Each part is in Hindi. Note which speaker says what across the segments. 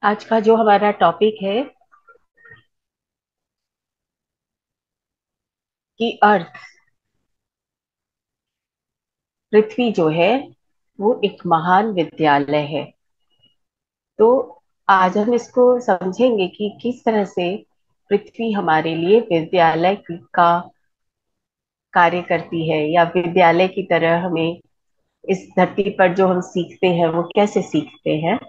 Speaker 1: आज का जो हमारा टॉपिक है कि अर्थ पृथ्वी जो है वो एक महान विद्यालय है। तो आज हम इसको समझेंगे कि किस तरह से पृथ्वी हमारे लिए विद्यालय का कार्य करती है, या विद्यालय की तरह हमें इस धरती पर जो हम सीखते हैं वो कैसे सीखते हैं,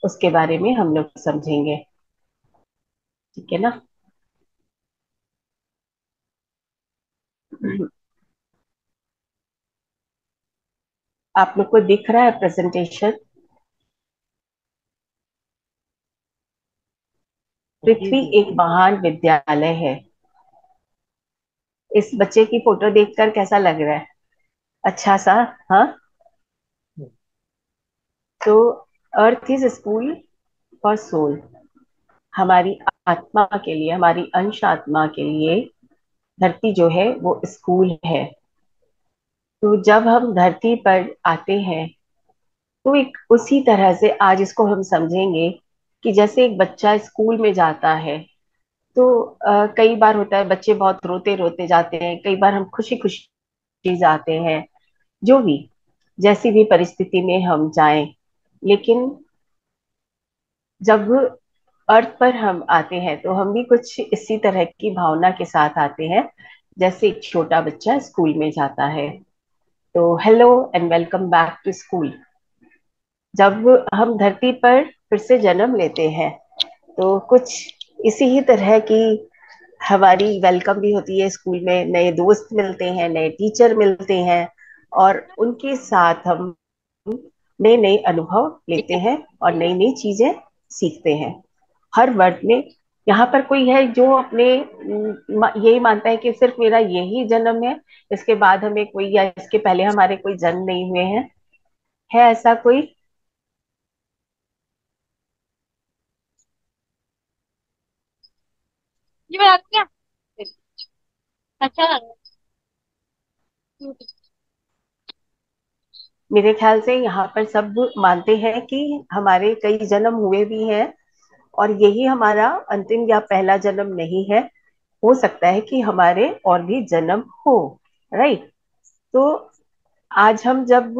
Speaker 1: उसके बारे में हम लोग समझेंगे। ठीक है ना। आप लोग को दिख रहा है प्रेजेंटेशन? पृथ्वी एक महान विद्यालय है। इस बच्चे की फोटो देखकर कैसा लग रहा है? अच्छा सा। हाँ। तो earth is school for soul. हमारी आत्मा के लिए, हमारी अंश आत्मा के लिए धरती जो है वो स्कूल है। तो जब हम धरती पर आते हैं तो एक उसी तरह से आज इसको हम समझेंगे कि जैसे एक बच्चा स्कूल में जाता है तो कई बार होता है बच्चे बहुत रोते रोते जाते हैं, कई बार हम खुशी खुशी जाते हैं। जो भी, जैसी भी परिस्थिति में हम जाएं, लेकिन जब अर्थ पर हम आते हैं तो हम भी कुछ इसी तरह की भावना के साथ आते हैं, जैसे एक छोटा बच्चा स्कूल में जाता है। तो hello and welcome back to school. जब हम धरती पर फिर से जन्म लेते हैं तो कुछ इसी ही तरह की हमारी वेलकम भी होती है। स्कूल में नए दोस्त मिलते हैं, नए टीचर मिलते हैं, और उनके साथ हम नए नए अनुभव लेते हैं और नई नई चीजें सीखते हैं। हर वर्ग में यहाँ पर कोई है जो अपने यही मानता है कि सिर्फ मेरा यही जन्म है, इसके बाद हमें कोई, या इसके पहले हमारे कोई जन्म नहीं हुए हैं? है ऐसा कोई?
Speaker 2: ये बताती क्या? अच्छा लग रहा है।
Speaker 1: मेरे ख्याल से यहाँ पर सब मानते हैं कि हमारे कई जन्म हुए भी हैं, और यही हमारा अंतिम या पहला जन्म नहीं है। हो सकता है कि हमारे और भी जन्म हो। राइट। तो आज हम जब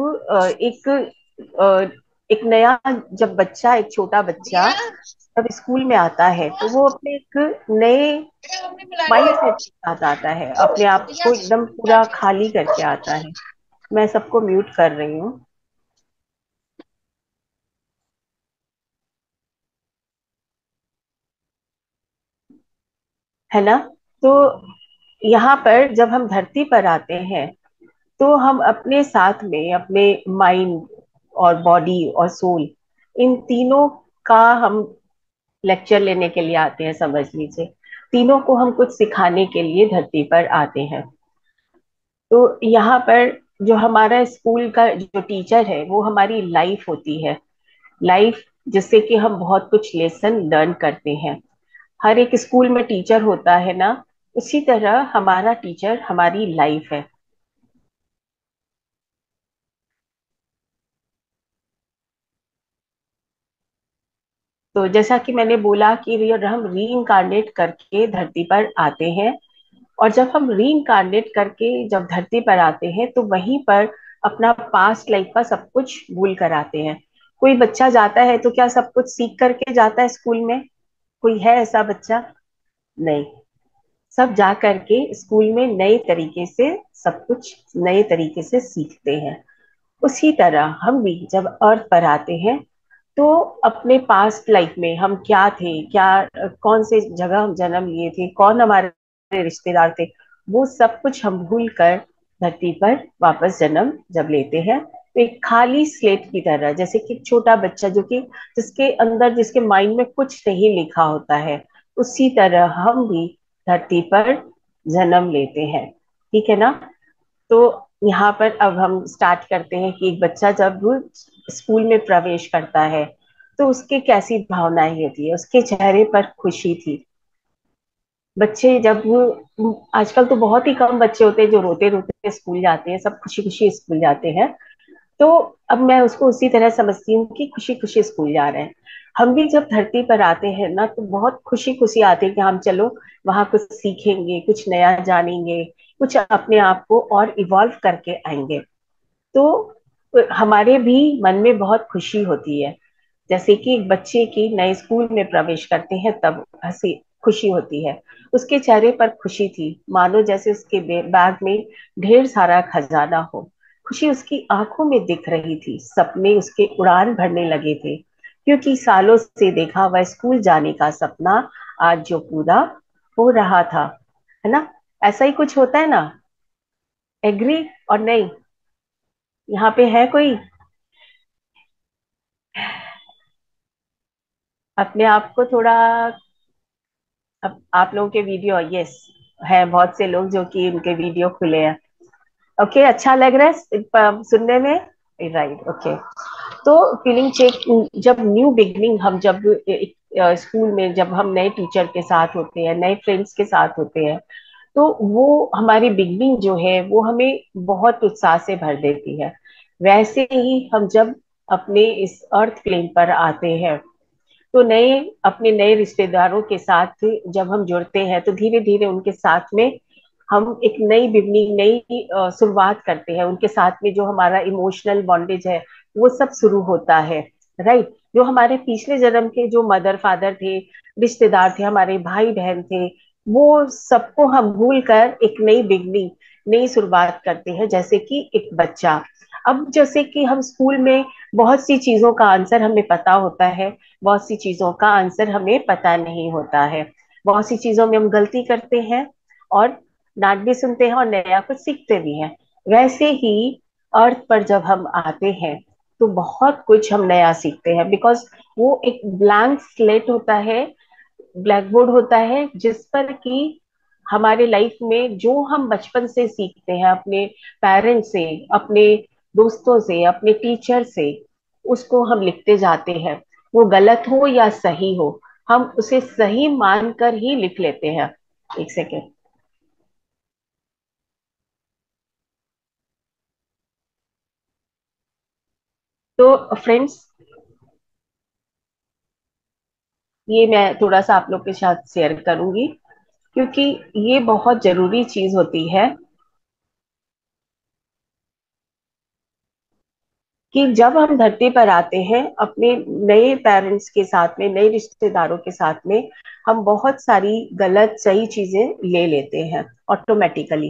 Speaker 1: एक नया, जब बच्चा, एक छोटा बच्चा
Speaker 2: दिया
Speaker 1: जब स्कूल में आता है तो वो अपने एक नए
Speaker 2: मम्मी बुला रही
Speaker 1: माइंड सेट
Speaker 2: है।
Speaker 1: के साथ आता है, अपने आप
Speaker 2: दिया
Speaker 1: को एकदम पूरा खाली करके आता है। मैं सबको म्यूट कर रही हूँ। है ना। तो यहाँ पर जब हम धरती पर आते हैं तो हम अपने साथ में अपने माइंड और बॉडी और सोल, इन तीनों का हम लेक्चर लेने के लिए आते हैं, समझ लीजिए। तीनों को हम कुछ सिखाने के लिए धरती पर आते हैं। तो यहाँ पर जो हमारा स्कूल का जो टीचर है वो हमारी लाइफ होती है। लाइफ जिससे कि हम बहुत कुछ लेसन लर्न करते हैं। हर एक स्कूल में टीचर होता है ना, उसी तरह हमारा टीचर हमारी लाइफ है। तो जैसा कि मैंने बोला कि हम री इंकारनेट करके धरती पर आते हैं, और जब हम री इंकारनेट करके जब धरती पर आते हैं तो वहीं पर अपना पास्ट लाइफ का सब कुछ भूल कर आते हैं। कोई बच्चा जाता है तो क्या सब कुछ सीख करके जाता है स्कूल में? कोई है ऐसा बच्चा? नहीं। सब जा करके स्कूल में नए तरीके से सब कुछ नए तरीके से सीखते हैं। उसी तरह हम भी जब अर्थ पर आते हैं तो अपने पास्ट लाइफ में हम क्या थे, क्या कौन से जगह हम जन्म लिए थे, कौन हमारे रिश्तेदार थे, वो सब कुछ हम भूल कर धरती पर वापस जन्म जब लेते हैं तो एक खाली स्लेट की तरह, जैसे कि छोटा बच्चा जो कि जिसके अंदर, जिसके माइंड में कुछ नहीं लिखा होता है, उसी तरह हम भी धरती पर जन्म लेते हैं। ठीक है ना। तो यहाँ पर अब हम स्टार्ट करते हैं कि एक बच्चा जब स्कूल में प्रवेश करता है तो उसकी कैसी भावनाएं होती है। उसके चेहरे पर खुशी थी। बच्चे जब आजकल तो बहुत ही कम बच्चे होते हैं जो रोते रोते स्कूल जाते हैं, सब खुशी खुशी स्कूल जाते हैं। तो अब मैं उसको उसी तरह समझती हूँ कि खुशी खुशी स्कूल जा रहे हैं। हम भी जब धरती पर आते हैं ना तो बहुत खुशी खुशी आते हैं कि हम चलो वहां कुछ सीखेंगे, कुछ नया जानेंगे, कुछ अपने आप को और इवॉल्व करके आएंगे। तो हमारे भी मन में बहुत खुशी होती है। जैसे कि एक बच्चे की नए स्कूल में प्रवेश करते हैं तब हंसी खुशी होती है। उसके चेहरे पर खुशी थी, मानो जैसे उसके बैग में ढेर सारा खजाना हो। खुशी उसकी आंखों में दिख रही थी, सपने उसके उड़ान भरने लगे थे, क्योंकि सालों से देखा वह स्कूल जाने का सपना आज जो पूरा हो रहा था। है ना? ऐसा ही कुछ होता है ना? एग्री और नहीं? यहाँ पे है कोई अपने आप को थोड़ा, अब आप लोगों के वीडियो, यस, है बहुत से लोग जो कि उनके वीडियो खुले हैं। ओके, अच्छा लग रहा है सुनने में। Right, okay. तो फीलिंग चेक, जब न्यू बिगनिंग, हम जब स्कूल में जब हम नए टीचर के साथ होते हैं, नए फ्रेंड्स के साथ होते हैं, तो वो हमारी बिगनिंग जो है वो हमें बहुत उत्साह से भर देती है। वैसे ही हम जब अपने इस अर्थ प्लेन पर आते हैं तो नए अपने नए रिश्तेदारों के साथ जब हम जुड़ते हैं तो धीरे धीरे उनके साथ में हम एक नई बिगनिंग, नई शुरुआत करते हैं। उनके साथ में जो हमारा इमोशनल बॉन्डेज है वो सब शुरू होता है। राइट? जो हमारे पिछले जन्म के जो मदर फादर थे, रिश्तेदार थे, हमारे भाई बहन थे, वो सबको हम भूल कर एक नई बिगनिंग, नई शुरुआत करते हैं, जैसे कि एक बच्चा। अब जैसे कि हम स्कूल में बहुत सी चीजों का आंसर हमें पता होता है, बहुत सी चीजों का आंसर हमें पता नहीं होता है, बहुत सी चीजों में हम गलती करते हैं और डांट भी सुनते हैं और नया कुछ सीखते भी हैं। वैसे ही अर्थ पर जब हम आते हैं तो बहुत कुछ हम नया सीखते हैं, बिकॉज वो एक ब्लैंक स्लेट होता है, ब्लैक बोर्ड होता है, जिस पर कि हमारे लाइफ में जो हम बचपन से सीखते हैं अपने पेरेंट्स से, अपने दोस्तों से, अपने टीचर से, उसको हम लिखते जाते हैं। वो गलत हो या सही हो, हम उसे सही मानकर ही लिख लेते हैं। एक सेकेंड। तो फ्रेंड्स, ये मैं थोड़ा सा आप लोग के साथ शेयर करूंगी, क्योंकि ये बहुत जरूरी चीज होती है कि जब हम धरती पर आते हैं अपने नए पेरेंट्स के साथ में, नए रिश्तेदारों के साथ में, हम बहुत सारी गलत सही चीजें ले लेते हैं ऑटोमेटिकली।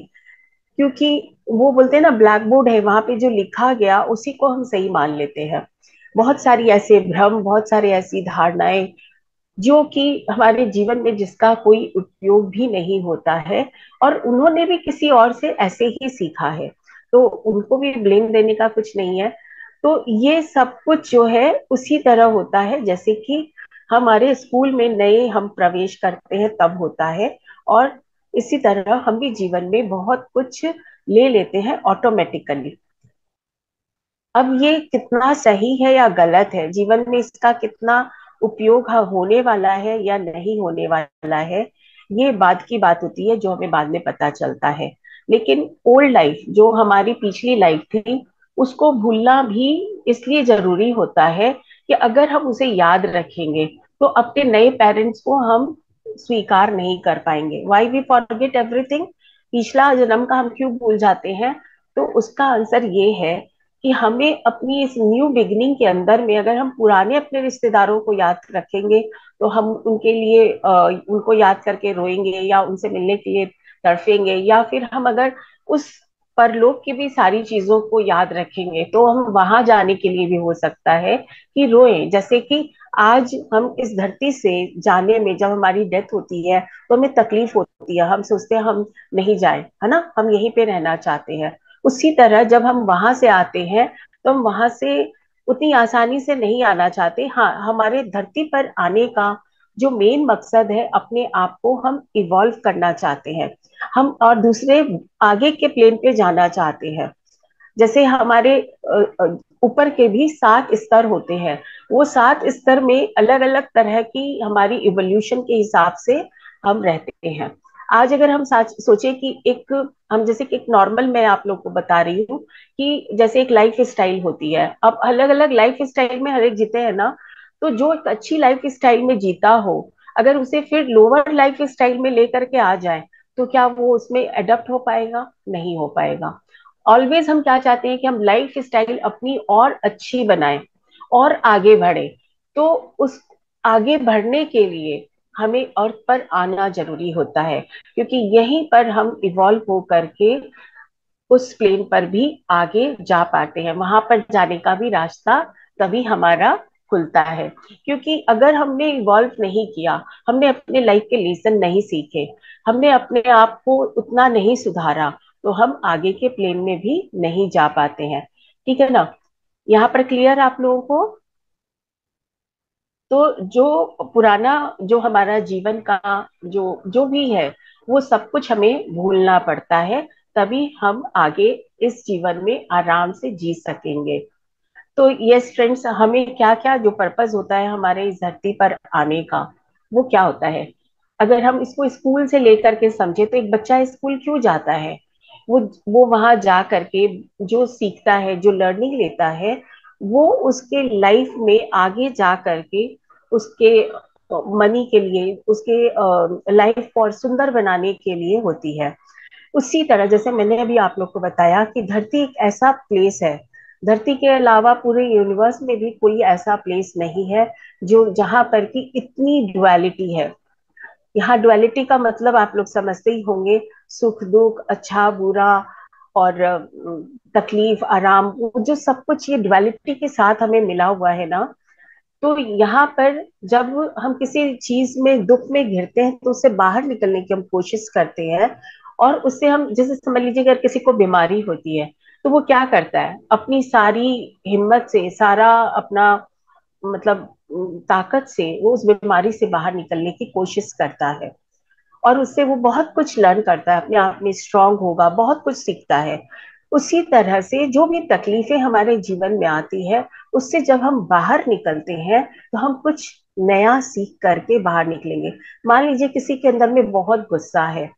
Speaker 1: क्योंकि वो बोलते हैं ना, ब्लैक बोर्ड है, वहां पे जो लिखा गया उसी को हम सही मान लेते हैं। बहुत सारी ऐसे भ्रम, बहुत सारी ऐसी धारणाएं जो कि हमारे जीवन में जिसका कोई उपयोग भी नहीं होता है, और उन्होंने भी किसी और से ऐसे ही सीखा है, तो उनको भी ब्लेम देने का कुछ नहीं है। तो ये सब कुछ जो है उसी तरह होता है जैसे कि हमारे स्कूल में नए हम प्रवेश करते हैं तब होता है, और इसी तरह हम भी जीवन में बहुत कुछ ले लेते हैं ऑटोमेटिकली। अब ये कितना सही है या गलत है, जीवन में इसका कितना उपयोग होने वाला है या नहीं होने वाला है, ये बाद की बात होती है जो हमें बाद में पता चलता है। लेकिन ओल्ड लाइफ, जो हमारी पिछली लाइफ थी, उसको भूलना भी इसलिए जरूरी होता है कि अगर हम उसे याद रखेंगे तो अपने नए पेरेंट्स को हम स्वीकार नहीं कर पाएंगे। वाई वी फॉरगेट एवरीथिंग, पिछला जन्म का हम क्यों भूल जाते हैं? तो उसका आंसर ये है कि हमें अपनी इस न्यू बिगनिंग के अंदर में अगर हम पुराने अपने रिश्तेदारों को याद रखेंगे तो हम उनके लिए उनको याद करके रोएंगे या उनसे मिलने के लिए तड़फेंगे, या फिर हम अगर उस परलोक की भी सारी चीजों को याद रखेंगे तो हम वहां जाने के लिए भी हो सकता है कि रोएं। जैसे कि आज हम इस धरती से जाने में जब हमारी डेथ होती है तो हमें तकलीफ होती है, हम सोचते हैं हम नहीं जाए, है ना, हम यहीं पे रहना चाहते हैं। उसी तरह जब हम वहां से आते हैं तो हम वहां से उतनी आसानी से नहीं आना चाहते। हाँ, हमारे धरती पर आने का जो मेन मकसद है, अपने आप को हम इवॉल्व करना चाहते हैं, हम और दूसरे आगे के प्लेन पे जाना चाहते हैं। जैसे हमारे ऊपर के भी 7 स्तर होते हैं, वो 7 स्तर में अलग अलग तरह की हमारी इवोल्यूशन के हिसाब से हम रहते हैं। आज अगर हम सोचे कि एक, हम जैसे कि एक नॉर्मल, मैं आप लोग को बता रही हूँ, कि जैसे एक लाइफ स्टाइल होती है, अब अलग अलग लाइफ स्टाइल में हर एक जीते हैं ना, तो जो एक अच्छी लाइफ स्टाइल में जीता हो, अगर उसे फिर लोअर लाइफ स्टाइल में लेकर के आ जाए, तो क्या वो उसमें अडेप्ट हो पाएगा? नहीं हो पाएगा। ऑलवेज हम क्या चाहते हैं कि हम लाइफ स्टाइल अपनी और अच्छी बनाएं और आगे बढ़े। तो उस आगे बढ़ने के लिए हमें अर्थ पर आना जरूरी होता है, क्योंकि यहीं पर हम इवॉल्व हो करके उस प्लेन पर भी आगे जा पाते हैं। वहां पर जाने का भी रास्ता तभी हमारा खुलता है। क्योंकि अगर हमने इवॉल्व नहीं किया, हमने अपने लाइफ के लेसन नहीं सीखे, हमने अपने आप को उतना नहीं सुधारा, तो हम आगे के प्लेन में भी नहीं जा पाते हैं। ठीक है ना? यहाँ पर क्लियर आप लोगों को? तो जो पुराना, जो हमारा जीवन का जो जो भी है, वो सब कुछ हमें भूलना पड़ता है, तभी हम आगे इस जीवन में आराम से जी सकेंगे। तो यस फ्रेंड्स, हमें क्या क्या जो पर्पस होता है हमारे इस धरती पर आने का, वो क्या होता है? अगर हम इसको स्कूल से लेकर के समझे, तो एक बच्चा स्कूल क्यों जाता है? वो वो वहां जा करके जो सीखता है, जो लर्निंग लेता है, वो उसके लाइफ में आगे जा करके उसके मनी के लिए, उसके लाइफ को और सुंदर बनाने के लिए होती है। उसी तरह जैसे मैंने अभी आप लोग को बताया कि धरती एक ऐसा प्लेस है, धरती के अलावा पूरे यूनिवर्स में भी कोई ऐसा प्लेस नहीं है जो जहां पर की इतनी डुअलिटी है। यहाँ डुअलिटी का मतलब आप लोग समझते ही होंगे, सुख दुख, अच्छा बुरा, और तकलीफ आराम, वो जो सब कुछ ये डुअलिटी के साथ हमें मिला हुआ है ना। तो यहाँ पर जब हम किसी चीज में, दुख में घिरते हैं, तो उससे बाहर निकलने की हम कोशिश करते हैं। और उससे हम, जैसे समझ लीजिए अगर किसी को बीमारी होती है, तो वो क्या करता है, अपनी सारी हिम्मत से, सारा अपना मतलब ताकत से वो उस बीमारी से बाहर निकलने की कोशिश करता है। और उससे वो बहुत कुछ लर्न करता है, अपने आप में स्ट्रांग होगा, बहुत कुछ सीखता है। उसी तरह से जो भी तकलीफें हमारे जीवन में आती है, उससे जब हम बाहर निकलते हैं, तो हम कुछ नया सीख करके बाहर निकलेंगे। मान लीजिए किसी के अंदर में बहुत गुस्सा है,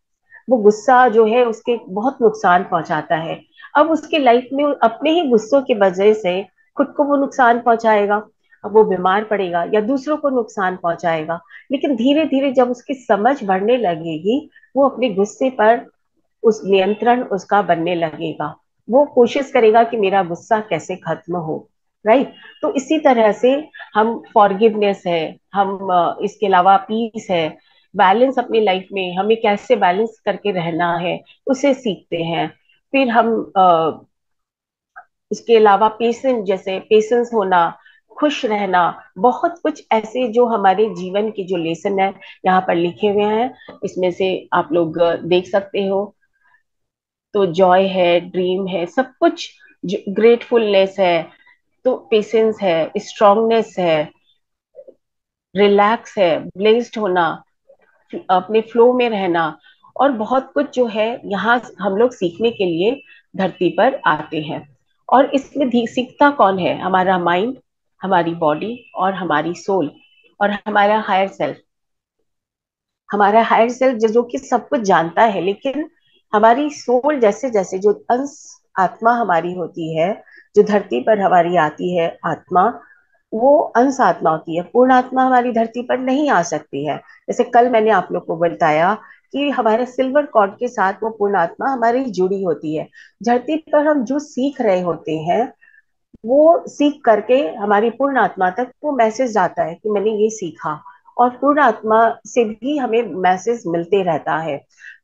Speaker 1: वो गुस्सा जो है उसके बहुत नुकसान पहुंचाता है। अब उसके लाइफ में अपने ही गुस्सों की वजह से खुद को वो नुकसान पहुंचाएगा, अब वो बीमार पड़ेगा या दूसरों को नुकसान पहुंचाएगा। लेकिन धीरे धीरे जब उसकी समझ बढ़ने लगेगी, वो अपने गुस्से पर उस नियंत्रण उसका बनने लगेगा। वो कोशिश करेगा कि मेरा गुस्सा कैसे खत्म हो। राइट? तो इसी तरह से हम फॉरगिवनेस है, हम इसके अलावा पीस है, बैलेंस अपनी लाइफ में हमें कैसे बैलेंस करके रहना है, उसे सीखते हैं। फिर हम इसके अलावा पेशेंस, जैसे पेशेंस होना, खुश रहना, बहुत कुछ ऐसे जो हमारे जीवन के जो लेसन है यहाँ पर लिखे हुए हैं, इसमें से आप लोग देख सकते हो। तो जॉय है, ड्रीम है, सब कुछ, ग्रेटफुलनेस है, तो पेशेंस है, स्ट्रांगनेस है, रिलैक्स है, ब्लेस्ड होना, अपने फ्लो में रहना, और बहुत कुछ जो है यहाँ हम लोग सीखने के लिए धरती पर आते हैं। और इसमें सीखता कौन है? हमारा माइंड, हमारी बॉडी और हमारी सोल, और हमारा हायर सेल्फ। हमारा हायर सेल्फ जो कि सब कुछ जानता है, लेकिन हमारी सोल, जैसे जैसे जो अंश आत्मा हमारी होती है, जो धरती पर हमारी आती है आत्मा, वो अंश आत्मा होती है, पूर्ण आत्मा हमारी धरती पर नहीं आ सकती है। जैसे कल मैंने आप लोग को बताया कि हमारे सिल्वर कॉर्ड के साथ वो पूर्ण आत्मा हमारी जुड़ी होती है। धरती पर हम जो सीख रहे होते हैं, वो सीख करके हमारी पूर्ण आत्मा तक वो मैसेज आता है कि मैंने ये सीखा, और पूर्ण आत्मा से भी हमें मैसेज मिलते रहता है।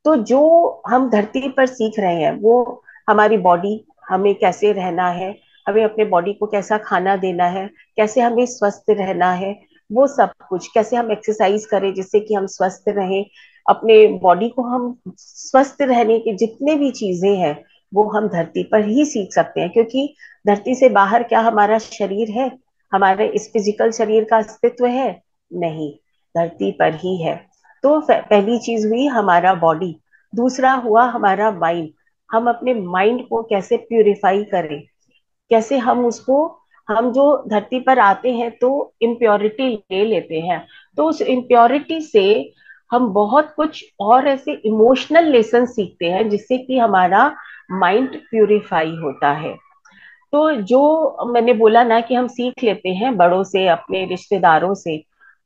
Speaker 1: तो जो हम धरती पर सीख रहे हैं, वो हमारी बॉडी, हमें कैसे रहना है, हमें अपने बॉडी को कैसा खाना देना है, कैसे हमें स्वस्थ रहना है, वो सब कुछ, कैसे हम एक्सरसाइज करें जिससे कि हम स्वस्थ रहें, अपने बॉडी को हम स्वस्थ रहने की जितने भी चीजें हैं, वो हम धरती पर ही सीख सकते हैं। क्योंकि धरती से बाहर क्या हमारा शरीर है? हमारे इस फिजिकल शरीर का अस्तित्व है? नहीं, धरती पर ही है। तो पहली चीज हुई हमारा बॉडी, दूसरा हुआ हमारा माइंड। हम अपने माइंड को कैसे प्यूरिफाई करें, कैसे हम उसको, हम जो धरती पर आते हैं तो इम्प्योरिटी ले लेते हैं, तो उस इम्प्योरिटी से हम बहुत कुछ और ऐसे इमोशनल लेसन सीखते हैं, जिससे कि हमारा माइंड प्यूरिफाई होता है। तो जो मैंने बोला ना कि हम सीख लेते हैं बड़ों से, अपने रिश्तेदारों से,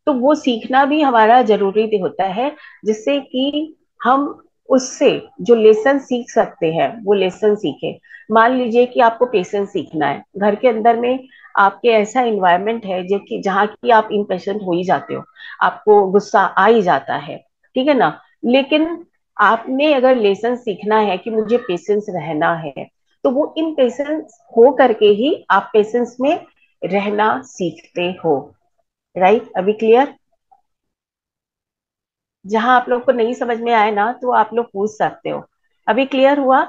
Speaker 1: तो वो सीखना भी हमारा जरूरी भी होता है, जिससे कि हम उससे जो लेसन सीख सकते हैं वो लेसन सीखे। मान लीजिए कि आपको पेशेंस सीखना है, घर के अंदर में आपके ऐसा इन्वायरमेंट है जो कि जहाँ की आप इम्पेशेंट हो ही जाते हो, आपको गुस्सा आ ही जाता है, ठीक है ना। लेकिन आपने अगर लेसन सीखना है कि मुझे पेशेंस रहना है, तो वो इन पेशेंस हो करके ही आप पेशेंस में रहना सीखते हो। राइट, अभी क्लियर? जहां आप लोग को नहीं समझ में आए ना तो आप लोग पूछ सकते हो। अभी क्लियर हुआ?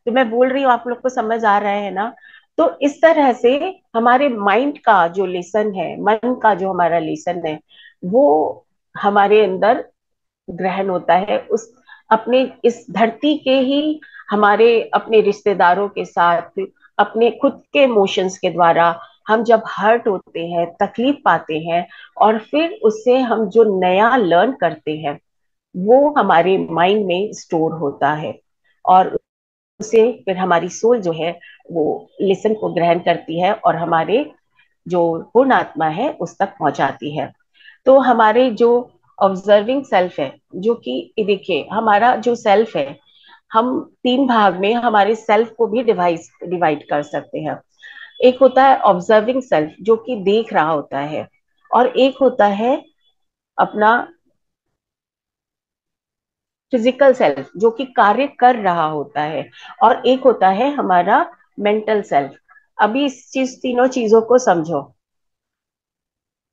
Speaker 1: तो मैं बोल रही हूँ आप लोग को समझ आ रहा है ना। तो इस तरह से हमारे माइंड का जो लेसन है, मन का जो हमारा लेसन है, वो हमारे अंदर ग्रहण होता है उस अपने इस धरती के ही, हमारे अपने रिश्तेदारों के साथ, अपने खुद के इमोशंस के द्वारा। हम जब हर्ट होते हैं, तकलीफ पाते हैं, और फिर उससे हम जो नया लर्न करते हैं, वो हमारे माइंड में स्टोर होता है, और उसे फिर हमारी सोल जो है वो लेसन को ग्रहण करती है और हमारे जो पूर्ण आत्मा है उस तक पहुंचाती है। तो हमारे जो ऑब्जर्विंग सेल्फ है, जो कि देखिए हमारा जो सेल्फ है, हम तीन भाग में हमारे सेल्फ को भी डिवाइड कर सकते हैं। एक होता है ऑब्जर्विंग सेल्फ जो कि देख रहा होता है, और एक होता है अपना फिजिकल सेल्फ जो कि कार्य कर रहा होता है, और एक होता है हमारा मेंटल सेल्फ। अभी इस चीज तीनों चीजों को समझो।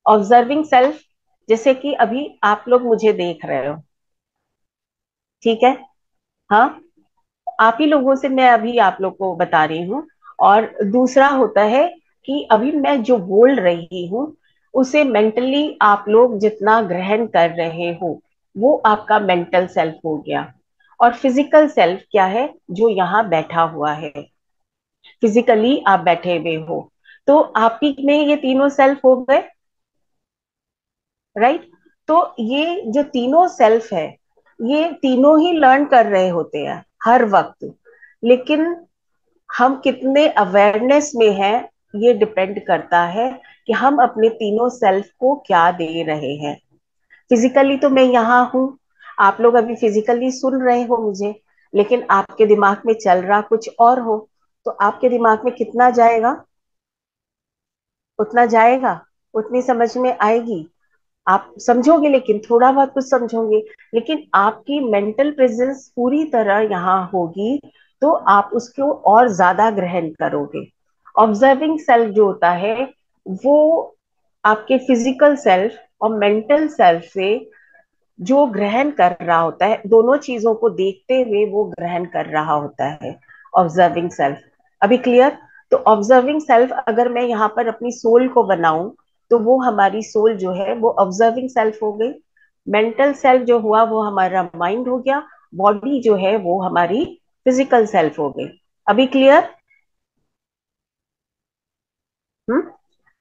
Speaker 1: ऑब्जर्विंग सेल्फ, जैसे कि अभी आप लोग मुझे देख रहे हो, ठीक है, हाँ, आप ही लोगों से मैं अभी आप लोग को बता रही हूँ। और दूसरा होता है कि अभी मैं जो बोल रही हूँ उसे मेंटली आप लोग जितना ग्रहण कर रहे हो, वो आपका मेंटल सेल्फ हो गया। और फिजिकल सेल्फ क्या है? जो यहाँ बैठा हुआ है, फिजिकली आप बैठे हुए हो, तो आप ही में ये तीनों सेल्फ हो गए। राइट। तो ये जो तीनों सेल्फ है, ये तीनों ही लर्न कर रहे होते हैं हर वक्त, लेकिन हम कितने अवेयरनेस में हैं, ये डिपेंड करता है कि हम अपने तीनों सेल्फ को क्या दे रहे हैं। फिजिकली तो मैं यहाँ हूँ, आप लोग अभी फिजिकली सुन रहे हो मुझे, लेकिन आपके दिमाग में चल रहा कुछ और हो, तो आपके दिमाग में कितना जाएगा? उतना जाएगा, उतनी समझ में आएगी, आप समझोगे, लेकिन थोड़ा बहुत कुछ समझोगे। लेकिन आपकी मेंटल प्रेजेंस पूरी तरह यहाँ होगी, तो आप उसको और ज्यादा ग्रहण करोगे। ऑब्जर्विंग सेल्फ जो होता है, वो आपके फिजिकल सेल्फ और मेंटल सेल्फ से जो ग्रहण कर रहा होता है, दोनों चीजों को देखते हुए वो ग्रहण कर रहा होता है, ऑब्जर्विंग सेल्फ। अभी क्लियर? तो ऑब्जर्विंग सेल्फ अगर मैं यहाँ पर अपनी सोल को बनाऊं, तो वो हमारी सोल जो है वो ऑब्जर्विंग सेल्फ हो गई। मेंटल सेल्फ जो हुआ वो हमारा माइंड हो गया। बॉडी जो है वो हमारी फिजिकल सेल्फ हो गई। अभी क्लियर? हम्म।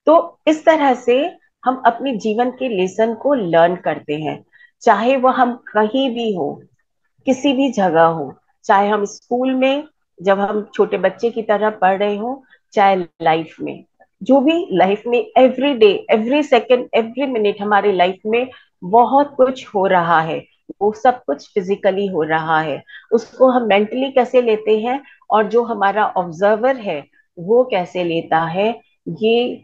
Speaker 1: तो इस तरह से हम अपने जीवन के लेसन को लर्न करते हैं, चाहे वह हम कहीं भी हो, किसी भी जगह हो। चाहे हम स्कूल में, जब हम छोटे बच्चे की तरह पढ़ रहे हो, चाहे लाइफ में, जो भी लाइफ में, every day, every second, every minute हमारे लाइफ में बहुत कुछ हो रहा है। वो सब कुछ फिजिकली हो रहा है, उसको हम मेंटली कैसे लेते हैं, और जो हमारा ऑब्जर्वर है वो कैसे लेता है, ये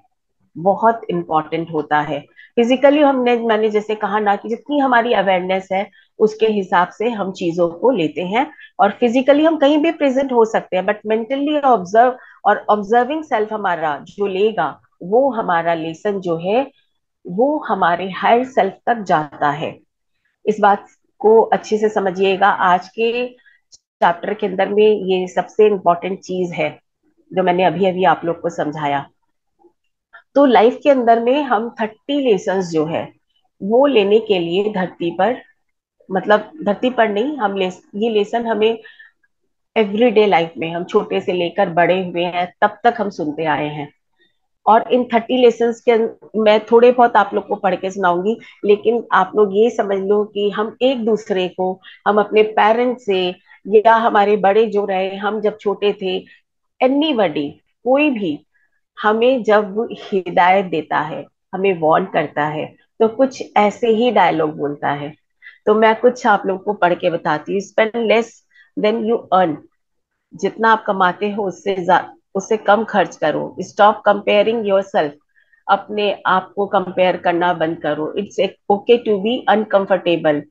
Speaker 1: बहुत इंपॉर्टेंट होता है। फिजिकली हमने, मैंने जैसे कहा ना कि जितनी हमारी अवेयरनेस है उसके हिसाब से हम चीजों को लेते हैं। और फिजिकली हम कहीं भी प्रेजेंट हो सकते हैं, बट मेंटली ऑब्जर्व और ऑब्जर्विंग सेल्फ हमारा जो लेगा, वो हमारा लेसन जो है वो हमारे हायर सेल्फ तक जाता है। इस बात को अच्छे से समझिएगा, आज के चैप्टर के अंदर में ये सबसे इम्पोर्टेंट चीज है जो मैंने अभी अभी आप लोग को समझाया। तो लाइफ के अंदर में हम 30 लेसन जो है वो लेने के लिए धरती पर, मतलब धरती पर नहीं, ये लेसन हमें एवरीडे लाइफ में, हम छोटे से लेकर बड़े हुए हैं तब तक हम सुनते आए हैं। और इन 30 लेसन के मैं थोड़े बहुत आप लोग को पढ़ के सुनाऊंगी, लेकिन आप लोग ये समझ लो कि हम एक दूसरे को, हम अपने पेरेंट्स से, या हमारे बड़े जो रहे हम जब छोटे थे, एनीबडी, कोई भी हमें जब हिदायत देता है, हमें वार्न करता है, तो कुछ ऐसे ही डायलॉग बोलता है। तो मैं कुछ आप लोगों को पढ़ के बताती हूँ। Spend less than you earn. जितना आप कमाते हो उससे कम खर्च करो। Stop comparing yourself. अपने आप को कंपेयर करना बंद करो। It's okay to be uncomfortable.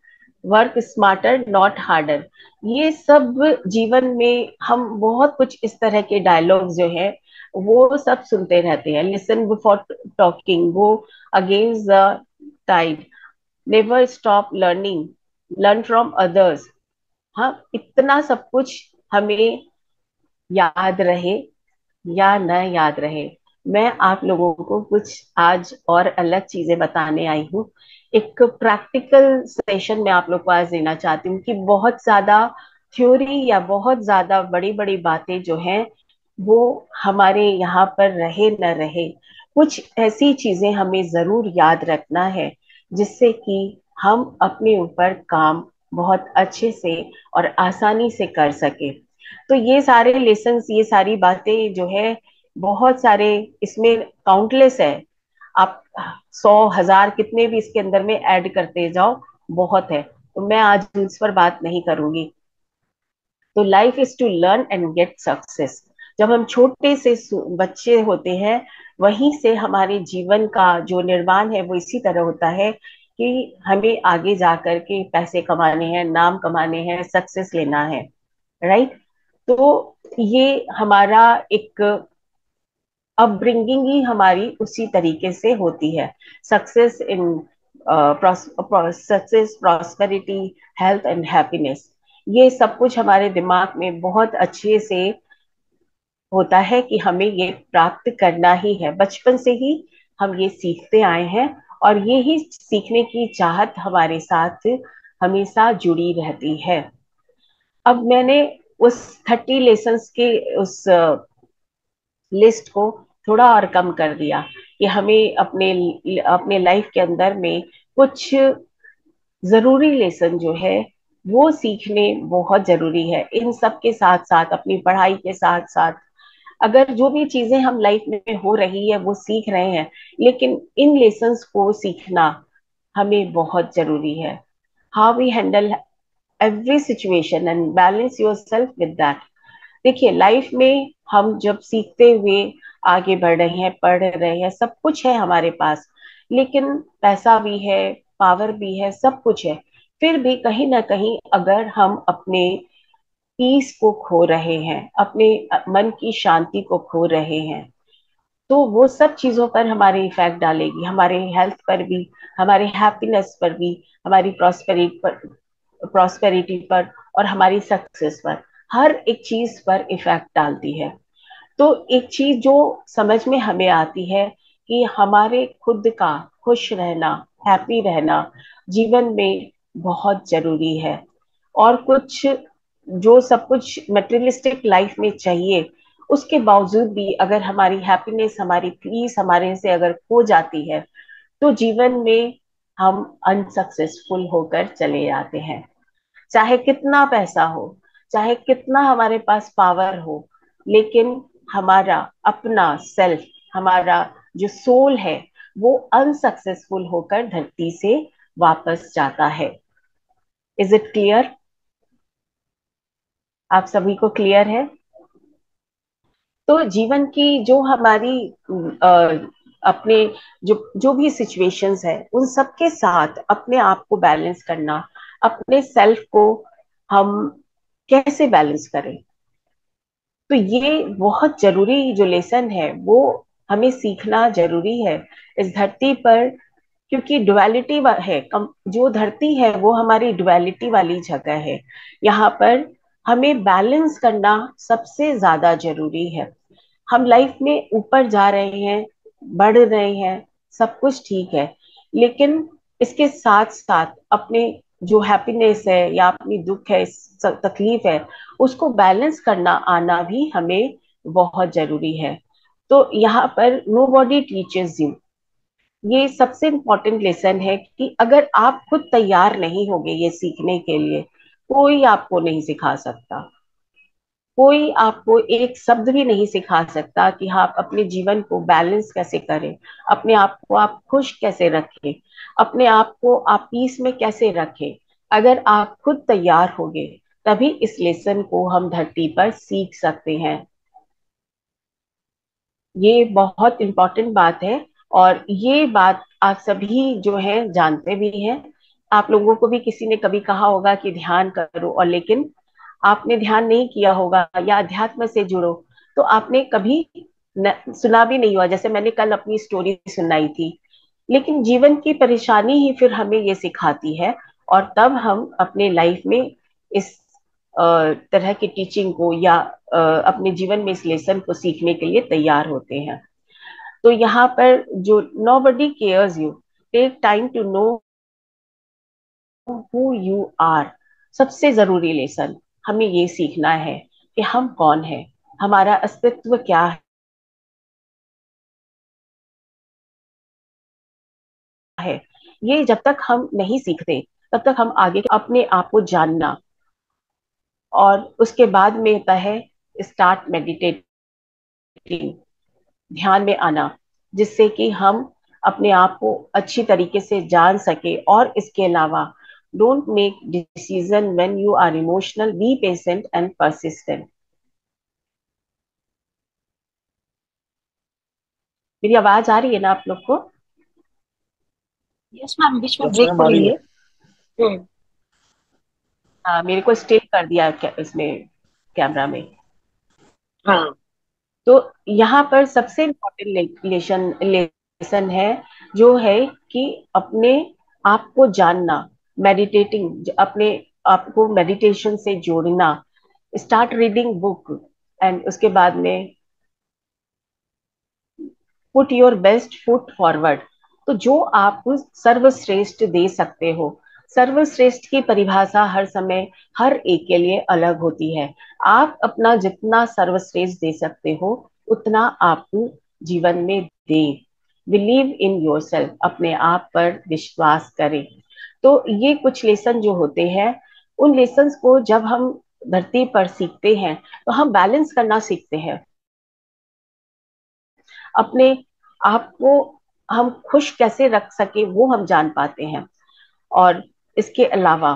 Speaker 1: Work smarter not harder. ये सब जीवन में हम बहुत कुछ इस तरह के डायलॉग जो है वो सब सुनते रहते हैं। Listen before talking, go against the tide, never stop learning, learn from others. हाँ, इतना सब कुछ हमें याद रहे या न याद रहे, मैं आप लोगों को कुछ आज और अलग चीजें बताने आई हूँ। एक प्रैक्टिकल सेशन में आप लोग को आज देना चाहती हूँ कि बहुत ज्यादा थ्योरी या बहुत ज्यादा बड़ी बड़ी बातें जो हैं वो हमारे यहाँ पर रहे न रहे, कुछ ऐसी चीजें हमें जरूर याद रखना है जिससे कि हम अपने ऊपर काम बहुत अच्छे से और आसानी से कर सके। तो ये सारे लेसन्स, ये सारी बातें जो है बहुत सारे इसमें काउंटलेस है। आप 100 1000 कितने भी इसके अंदर में ऐड करते जाओ, बहुत है। तो मैं आज इस पर बात नहीं करूंगी। तो life is to learn and get success. जब हम छोटे से बच्चे होते हैं, वहीं से हमारे जीवन का जो निर्माण है वो इसी तरह होता है कि हमें आगे जा करके पैसे कमाने हैं, नाम कमाने हैं, सक्सेस लेना है। राइट। तो ये हमारा एक अपब्रिंगिंग ही हमारी उसी तरीके से होती है। Success in success, prosperity, health and happiness, ये सब कुछ हमारे दिमाग में बहुत अच्छे से होता है कि हमें ये प्राप्त करना ही है। बचपन से ही हम ये सीखते आए हैं और ये ही सीखने की चाहत हमारे साथ हमेशा जुड़ी रहती है। अब मैंने उस 30 लेसन्स के उस लिस्ट को थोड़ा और कम कर दिया कि हमें अपने अपने लाइफ के अंदर में कुछ जरूरी लेसन जो है वो सीखने बहुत जरूरी है। इन सब के साथ साथ अपनी पढ़ाई के साथ साथ अगर जो भी चीजें हम लाइफ में हो रही है वो सीख रहे हैं, लेकिन इन लेसन्स को सीखना हमें बहुत जरूरी है। How we handle every situation and balance your self with that. देखिए, लाइफ में हम जब सीखते हुए आगे बढ़ रहे हैं, पढ़ रहे हैं, सब कुछ है हमारे पास, लेकिन पैसा भी है, पावर भी है, सब कुछ है, फिर भी कहीं ना कहीं अगर हम अपने पीस को खो रहे हैं, अपने मन की शांति को खो रहे हैं, तो वो सब चीजों पर हमारे इफेक्ट डालेगी, हमारे हेल्थ पर भी, हमारे हैप्पीनेस पर भी, हमारी प्रॉस्पेरिटी पर और हमारी सक्सेस पर, हर एक चीज पर इफेक्ट डालती है। तो एक चीज जो समझ में हमें आती है कि हमारे खुद का खुश रहना, हैप्पी रहना जीवन में बहुत जरूरी है। और कुछ जो सब कुछ मटेरियलिस्टिक लाइफ में चाहिए, उसके बावजूद भी अगर हमारी हैप्पीनेस, हमारी पीस हमारे से अगर खो जाती है, तो जीवन में हम अनसक्सेसफुल होकर चले जाते हैं। चाहे कितना पैसा हो, चाहे कितना हमारे पास पावर हो, लेकिन हमारा अपना सेल्फ, हमारा जो सोल है, वो अनसक्सेसफुल होकर धरती से वापस जाता है। Is it clear? आप सभी को क्लियर है? तो जीवन की जो हमारी अपने जो जो भी सिचुएशंस है, उन सब के साथ अपने आप को बैलेंस करना, अपने सेल्फ को हम कैसे बैलेंस करें, तो ये बहुत जरूरी जो लेसन है वो हमें सीखना जरूरी है इस धरती पर। क्योंकि डुअलिटी है, जो धरती है वो हमारी डुअलिटी वाली जगह है। यहाँ पर हमें बैलेंस करना सबसे ज्यादा जरूरी है। हम लाइफ में ऊपर जा रहे हैं, बढ़ रहे हैं, सब कुछ ठीक है, लेकिन इसके साथ साथ अपने जो हैप्पीनेस है या अपनी दुख है, तकलीफ है, उसको बैलेंस करना आना भी हमें बहुत जरूरी है। तो यहाँ पर नो बॉडी टीचर्स यू, ये सबसे इम्पोर्टेंट लेसन है कि अगर आप खुद तैयार नहीं होगे ये सीखने के लिए, कोई आपको नहीं सिखा सकता। कोई आपको एक शब्द भी नहीं सिखा सकता कि आप अपने जीवन को बैलेंस कैसे करें, अपने आप को आप खुश कैसे रखें, अपने आप को आप पीस में कैसे रखें। अगर आप खुद तैयार होंगे तभी इस लेसन को हम धरती पर सीख सकते हैं। ये बहुत इंपॉर्टेंट बात है, और ये बात आप सभी जो है जानते भी हैं। आप लोगों को भी किसी ने कभी कहा होगा कि ध्यान करो, और लेकिन आपने ध्यान नहीं किया होगा या अध्यात्म से जुड़ो, तो आपने कभी सुना भी नहीं हुआ। जैसे मैंने कल अपनी स्टोरी सुनाई थी, लेकिन जीवन की परेशानी ही फिर हमें ये सिखाती है, और तब हम अपने लाइफ में इस तरह की टीचिंग को या अपने जीवन में इस लेसन को सीखने के लिए तैयार होते हैं। तो यहाँ पर जो nobody cares you, take time to know who you are, सबसे जरूरी लेसन हमें ये सीखना है कि हम कौन है, हमारा अस्तित्व क्या है। ये जब तक हम नहीं सीखते तब तक हम आगे अपने आप को जानना, और उसके बाद में होता है स्टार्ट मेडिटेटिंग, ध्यान में आना, जिससे कि हम अपने आप को अच्छी तरीके से जान सके। और इसके अलावा don't make decision when you are emotional, be patient and persistent. मेरी आवाज आ रही है ना आप लोग को?
Speaker 2: यस मैम, बीच में
Speaker 3: यस
Speaker 2: ब्रेक
Speaker 3: मैम
Speaker 2: हो
Speaker 3: आ रही
Speaker 2: रही
Speaker 3: है।
Speaker 2: है। हम्म।
Speaker 1: हाँ, मेरे को स्टिल कर दिया इसमें कैमरा में।
Speaker 2: हाँ।
Speaker 1: तो यहाँ पर सबसे इम्पोर्टेंट लेसन लेसन है, जो है कि अपने आप को जानना, मेडिटेटिंग, अपने आप को मेडिटेशन से जोड़ना, स्टार्ट रीडिंग बुक, एंड उसके बाद में put your best foot forward. तो जो आप सर्वश्रेष्ठ दे सकते हो, सर्वश्रेष्ठ की परिभाषा हर समय हर एक के लिए अलग होती है। आप अपना जितना सर्वश्रेष्ठ दे सकते हो उतना आप जीवन में दें। बिलीव इन योरसेल्फ, अपने आप पर विश्वास करें। तो ये कुछ लेसन जो होते हैं, उन लेसन्स को जब हम धरती पर सीखते हैं तो हम बैलेंस करना सीखते हैं। अपने आप को हम खुश कैसे रख सके वो हम जान पाते हैं। और इसके अलावा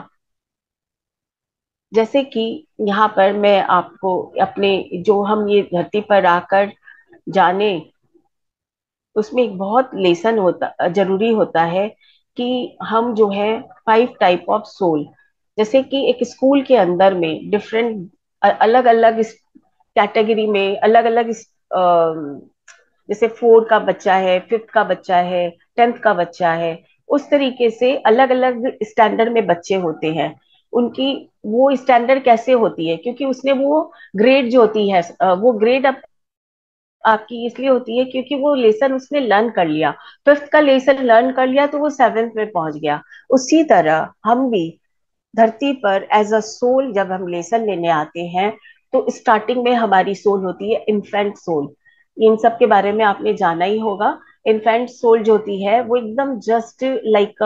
Speaker 1: जैसे कि यहाँ पर मैं आपको अपने, जो हम ये धरती पर आकर जाने, उसमें एक बहुत लेसन होता जरूरी होता है कि हम जो है 5 टाइप ऑफ सोल, जैसे कि एक स्कूल के अंदर में डिफरेंट अलग अलग कैटेगरी में अलग अलग, जैसे 4 का बच्चा है, 5th का बच्चा है, 10th का बच्चा है, उस तरीके से अलग अलग स्टैंडर्ड में बच्चे होते हैं। उनकी वो स्टैंडर्ड कैसे होती है, क्योंकि उसने वो ग्रेड जो होती है, वो ग्रेड आपकी इसलिए होती है क्योंकि वो लेसन उसने लर्न कर लिया। 5th का लेसन लर्न कर लिया तो वो 7th में पहुंच गया। उसी तरह हम भी धरती पर एज अ सोल जब हम लेसन लेने आते हैं, तो स्टार्टिंग में हमारी सोल होती है इन्फेंट सोल। इन सब के बारे में आपने जाना ही होगा। इन्फेंट सोल जो होती है वो एकदम जस्ट लाइक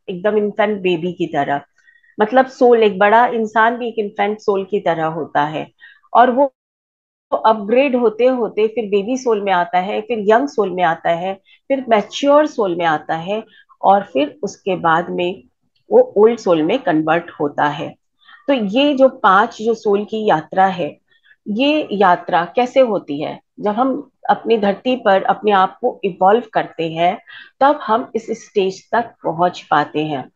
Speaker 1: एकदम इन्फेंट बेबी की तरह, मतलब सोल, एक बड़ा इंसान भी एक इन्फेंट सोल की तरह होता है। और वो अपग्रेड होते होते फिर बेबी सोल में आता है, फिर यंग सोल में आता है, फिर मैच्योर सोल में आता है, और फिर उसके बाद में वो ओल्ड सोल में कन्वर्ट होता है। तो ये जो 5 जो सोल की यात्रा है, ये यात्रा कैसे होती है? जब हम अपनी धरती पर अपने आप को इवॉल्व करते हैं तब हम इस स्टेज तक पहुंच पाते हैं।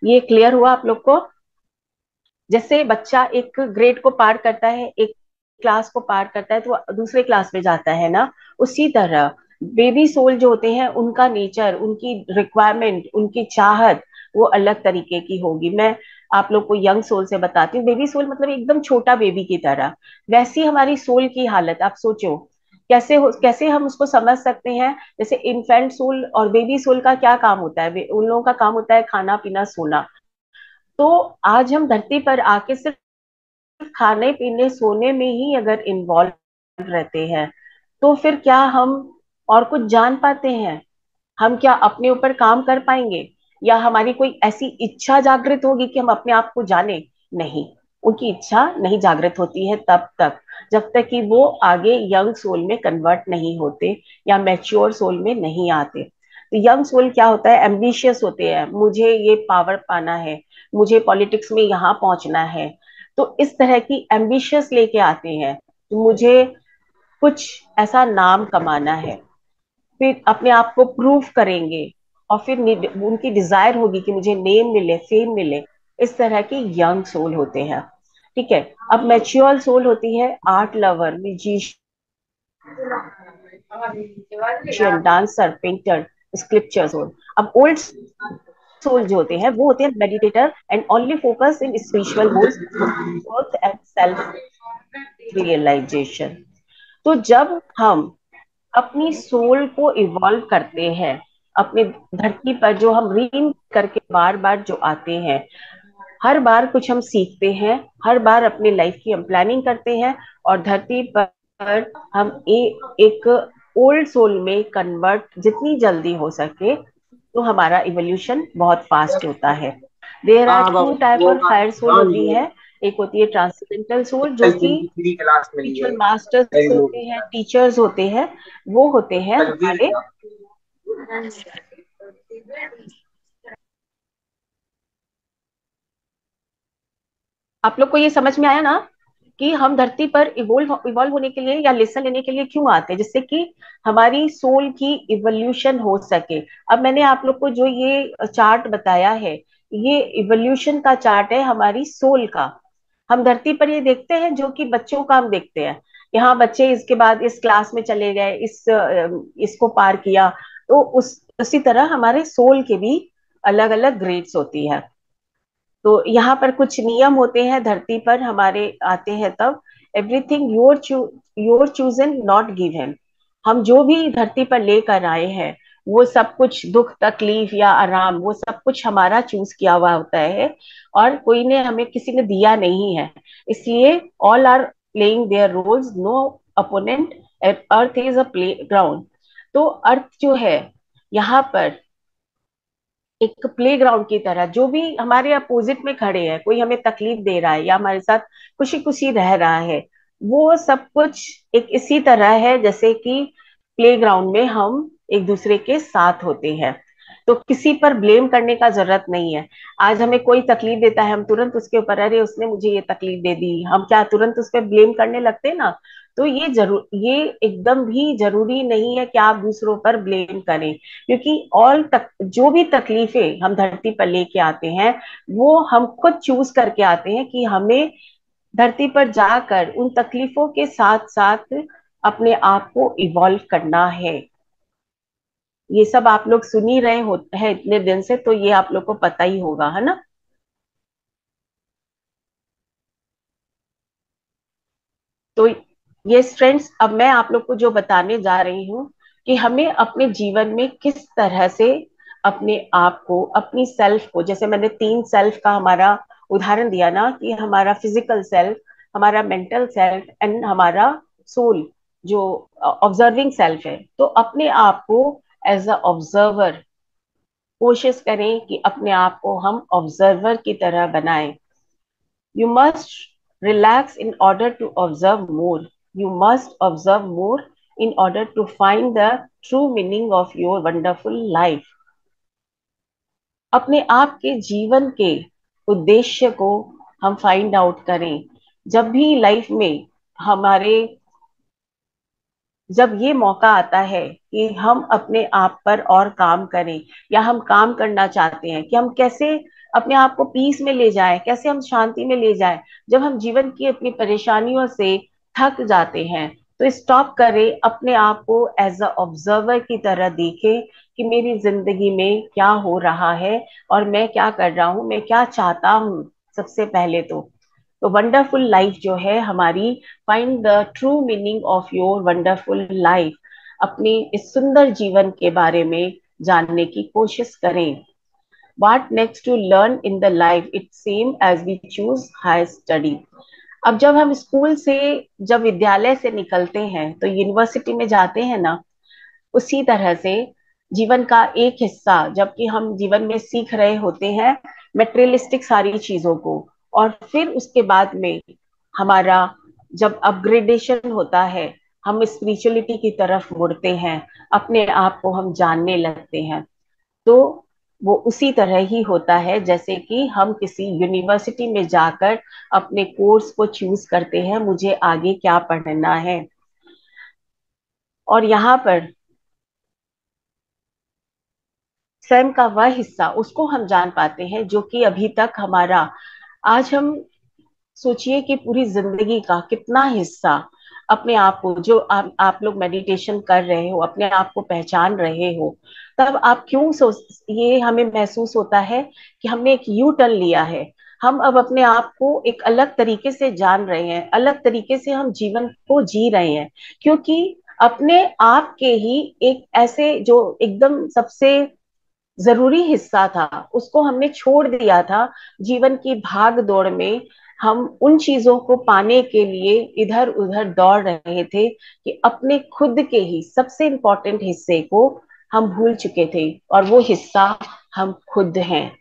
Speaker 1: ये क्लियर हुआ आप लोग को? जैसे बच्चा एक ग्रेड को पार करता है, एक क्लास को पार करता है, तो वो दूसरे क्लास में जाता है ना, उसी तरह बेबी सोल जो होते हैं उनका नेचर, उनकी रिक्वायरमेंट, उनकी चाहत वो अलग तरीके की होगी। मैं आप लोग को यंग सोल से बताती हूँ। बेबी सोल मतलब एकदम छोटा बेबी की तरह, वैसी हमारी सोल की हालत आप सोचो। कैसे हम उसको समझ सकते हैं? जैसे इन्फेंट सोल और बेबी सोल का क्या काम होता है? उन लोगों का काम होता है खाना पीना सोना। तो आज हम धरती पर आके सिर्फ खाने पीने सोने में ही अगर इन्वॉल्व रहते हैं, तो फिर क्या हम और कुछ जान पाते हैं? हम क्या अपने ऊपर काम कर पाएंगे? या हमारी कोई ऐसी इच्छा जागृत होगी कि हम अपने आप को जाने? नहीं, उनकी इच्छा नहीं जागृत होती है तब तक। जब तक कि वो आगे यंग सोल में कन्वर्ट नहीं होते या मैच्योर सोल में नहीं आते। तो यंग सोल क्या होता है, एम्बिशियस होते हैं, मुझे ये पावर पाना है, मुझे पॉलिटिक्स में यहाँ पहुंचना है। तो इस तरह की एम्बिशियस लेके आते हैं, मुझे कुछ ऐसा नाम कमाना है, फिर अपने आप को प्रूव करेंगे, और फिर उनकी डिजायर होगी कि मुझे नेम मिले, फेम मिले। इस तरह के यंग सोल होते हैं। ठीक है। अब मैच्योर सोल होती है art lover, musician, dancer, painter, scripture soul. अब ओल्ड सोल जो होते हैं वो होते हैं meditator and only focus in spiritual goals, growth and self realization. तो जब हम अपनी सोल को इवॉल्व करते हैं, अपने धरती पर जो हम रीन करके बार बार जो आते हैं, हर बार कुछ हम सीखते हैं, हर बार अपनी लाइफ की हम प्लानिंग करते हैं, और धरती पर हम एक ओल्ड सोल में कन्वर्ट जितनी जल्दी हो सके, तो हमारा इवोल्यूशन बहुत फास्ट होता है। देयर आर
Speaker 2: हाँ
Speaker 1: टू
Speaker 2: बाबा,
Speaker 1: टाइप
Speaker 2: वो
Speaker 1: ऑफ
Speaker 2: बात
Speaker 1: हायर सोल
Speaker 2: मान
Speaker 1: होती
Speaker 2: लो।
Speaker 1: है। एक होती है ट्रांससेंडेंटल सोल, जो
Speaker 2: 27
Speaker 1: कि
Speaker 2: दिन की फ्री क्लास मिली है
Speaker 1: स्पिरिचुअल मास्टर्स
Speaker 2: कई
Speaker 1: होते
Speaker 2: लोगों
Speaker 1: हैं,
Speaker 2: को।
Speaker 1: टीचर्स होते हैं। वो होते हैं
Speaker 2: कल गिर
Speaker 1: हमारे,
Speaker 2: गया।
Speaker 1: आप लोग को ये समझ में आया ना कि हम धरती पर इवॉल्व होने के लिए या लेसन लेने के लिए क्यों आते हैं, जिससे कि हमारी सोल की इवोल्यूशन हो सके। अब मैंने आप लोग को जो ये चार्ट बताया है, ये इवोल्यूशन का चार्ट है हमारी सोल का। हम धरती पर ये देखते हैं, जो कि बच्चों का हम देखते हैं, यहाँ बच्चे इसके बाद इस क्लास में चले गए, इसको पार किया। तो उसी तरह हमारे सोल के भी अलग अलग ग्रेड्स होती है। तो यहाँ पर कुछ नियम होते हैं धरती पर हमारे आते हैं तब। Everything your chosen not given. हम जो भी धरती पर लेकर आए हैं, वो सब कुछ दुख तकलीफ या आराम, वो सब कुछ हमारा चूज किया हुआ होता है, और कोई ने हमें, किसी ने दिया नहीं है। इसलिए all are playing their roles, no opponent, earth is a play ground. तो अर्थ जो है यहाँ पर एक प्लेग्राउंड की तरह, जो भी हमारे अपोजिट में खड़े हैं, कोई हमें तकलीफ दे रहा है या हमारे साथ खुशी खुशी रह रहा है, वो सब कुछ एक इसी तरह है जैसे कि प्लेग्राउंड में हम एक दूसरे के साथ होते हैं। तो किसी पर ब्लेम करने का जरूरत नहीं है। आज हमें कोई तकलीफ देता है, हम तुरंत उसके ऊपर, अरे उसने मुझे ये तकलीफ दे दी, हम क्या तुरंत उस पर ब्लेम करने लगते हैं ना। तो ये एकदम भी जरूरी नहीं है कि आप दूसरों पर ब्लेम करें, क्योंकि जो भी तकलीफें हम धरती पर लेके आते हैं, वो हम खुद चूज करके आते हैं कि हमें धरती पर जाकर उन तकलीफों के साथ साथ अपने आप को इवॉल्व करना है। ये सब आप लोग सुन ही रहे होते हैं इतने दिन से, तो ये आप लोग को पता ही होगा, है ना। तो ये फ्रेंड्स, अब मैं आप लोग को जो बताने जा रही हूँ कि हमें अपने जीवन में किस तरह से अपने आप को, अपनी सेल्फ को, जैसे मैंने 3 सेल्फ का हमारा उदाहरण दिया ना, कि हमारा फिजिकल सेल्फ, हमारा मेंटल सेल्फ एंड हमारा सोल, जो ऑब्जर्विंग सेल्फ है। तो अपने आप को एज अ ऑब्जर्वर कोशिश करें कि अपने आप को हम ऑब्जर्वर की तरह बनाएं। You must relax in order to observe more. You must observe more in order to find the true meaning of your wonderful life. अपने आप के जीवन के उद्देश्य को हम फाइंड आउट करें। जब भी लाइफ में हमारे, जब ये मौका आता है कि हम अपने आप पर और काम करें, या हम काम करना चाहते हैं कि हम कैसे अपने आप को पीस में ले जाएं, कैसे हम शांति में ले जाएं, जब हम जीवन की अपनी परेशानियों से थक जाते हैं, तो स्टॉप करें, अपने आप को एज अ ऑब्जर्वर की तरह देखें कि मेरी जिंदगी में क्या हो रहा है, और मैं क्या कर रहा हूँ, मैं क्या चाहता हूँ। सबसे पहले तो वंडरफुल लाइफ जो है हमारी, find the true meaning of your wonderful life. अपनी इस सुंदर जीवन के बारे में जानने की कोशिश करें। What next to learn in the life, it same as we choose high study। अब जब हम स्कूल से, जब विद्यालय से निकलते हैं तो यूनिवर्सिटी में जाते हैं ना, उसी तरह से जीवन का एक हिस्सा, जबकि हम जीवन में सीख रहे होते हैं मेटेरियलिस्टिक सारी चीजों को, और फिर उसके बाद में हमारा जब अपग्रेडेशन होता है, हम स्पिरिचुअलिटी की तरफ मुड़ते हैं, अपने आप को हम जानने लगते हैं, तो वो उसी तरह ही होता है जैसे कि हम किसी यूनिवर्सिटी में जाकर अपने कोर्स को चूज करते हैं, मुझे आगे क्या पढ़ना है। और यहाँ पर स्वयं का वह हिस्सा, उसको हम जान पाते हैं जो कि अभी तक हमारा, आज हम सोचिए कि पूरी जिंदगी का कितना हिस्सा अपने आप को, जो आप लोग मेडिटेशन कर रहे हो, अपने आप को पहचान रहे हो, तब आप क्यों सोच, ये हमें महसूस होता है कि हमने एक यू टर्न लिया है। हम अब अपने आप को एक अलग तरीके से जान रहे हैं, अलग तरीके से हम जीवन को जी रहे हैं, क्योंकि अपने आप के ही एक ऐसे जो एकदम सबसे जरूरी हिस्सा था, उसको हमने छोड़ दिया था। जीवन की भाग दौड़ में हम उन चीजों को पाने के लिए इधर उधर दौड़ रहे थे कि अपने खुद के ही सबसे इंपॉर्टेंट हिस्से को हम भूल चुके थे, और वो हिस्सा हम खुद हैं।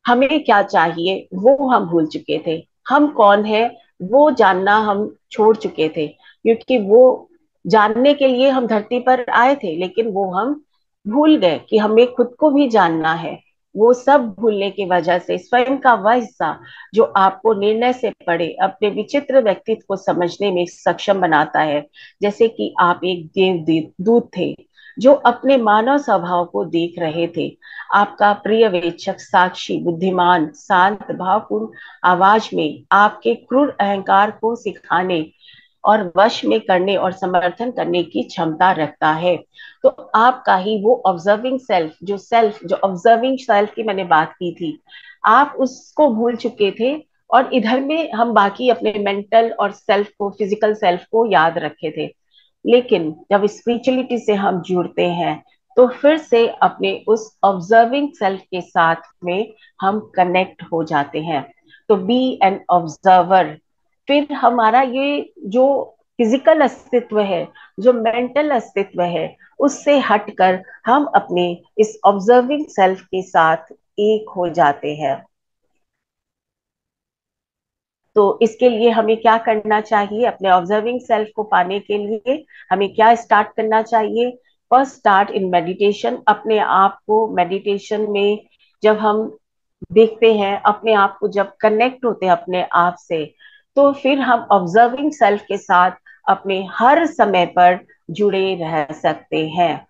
Speaker 1: हमें क्या चाहिए वो हम भूल चुके थे, हम कौन है वो जानना हम छोड़ चुके थे, क्योंकि वो जानने के लिए हम धरती पर आए थे, लेकिन वो हम भूल गए कि हमें खुद को भी जानना है। वो सब भूलने की वजह से स्वयं का वह हिस्सा जो आपको निर्णय से पड़े अपने विचित्र व्यक्तित्व को समझने में सक्षम बनाता है, जैसे कि आप एक देवदूत थे जो अपने मानव स्वभाव को देख रहे थे, आपका प्रिय वेक्षक साक्षी बुद्धिमान शांत भावपूर्ण आवाज में आपके क्रूर अहंकार को सिखाने और वश में करने और समर्थन करने की क्षमता रखता है। तो आपका ही वो ऑब्जर्विंग सेल्फ, जो ऑब्जर्विंग सेल्फ की मैंने बात की थी, आप उसको भूल चुके थे, और इधर में हम बाकी अपने मेंटल और सेल्फ को, फिजिकल सेल्फ को याद रखे थे। लेकिन जब स्पिरिचुअलिटी से हम जुड़ते हैं, तो फिर से अपने उस ऑब्जर्विंग सेल्फ के साथ में हम कनेक्ट हो जाते हैं। तो बी एन ऑब्जर्वर। फिर हमारा ये जो फिजिकल अस्तित्व है, जो मेंटल अस्तित्व है, उससे हटकर हम अपने इस ऑब्जर्विंग सेल्फ के साथ एक हो जाते हैं। तो इसके लिए हमें क्या करना चाहिए, अपने ऑब्जर्विंग सेल्फ को पाने के लिए हमें क्या स्टार्ट करना चाहिए? First start in meditation. अपने आप को मेडिटेशन में जब हम देखते हैं, अपने आप को जब कनेक्ट होते हैं अपने आप से, तो फिर हम ऑब्जर्विंग सेल्फ के साथ अपने हर समय पर जुड़े रह सकते हैं।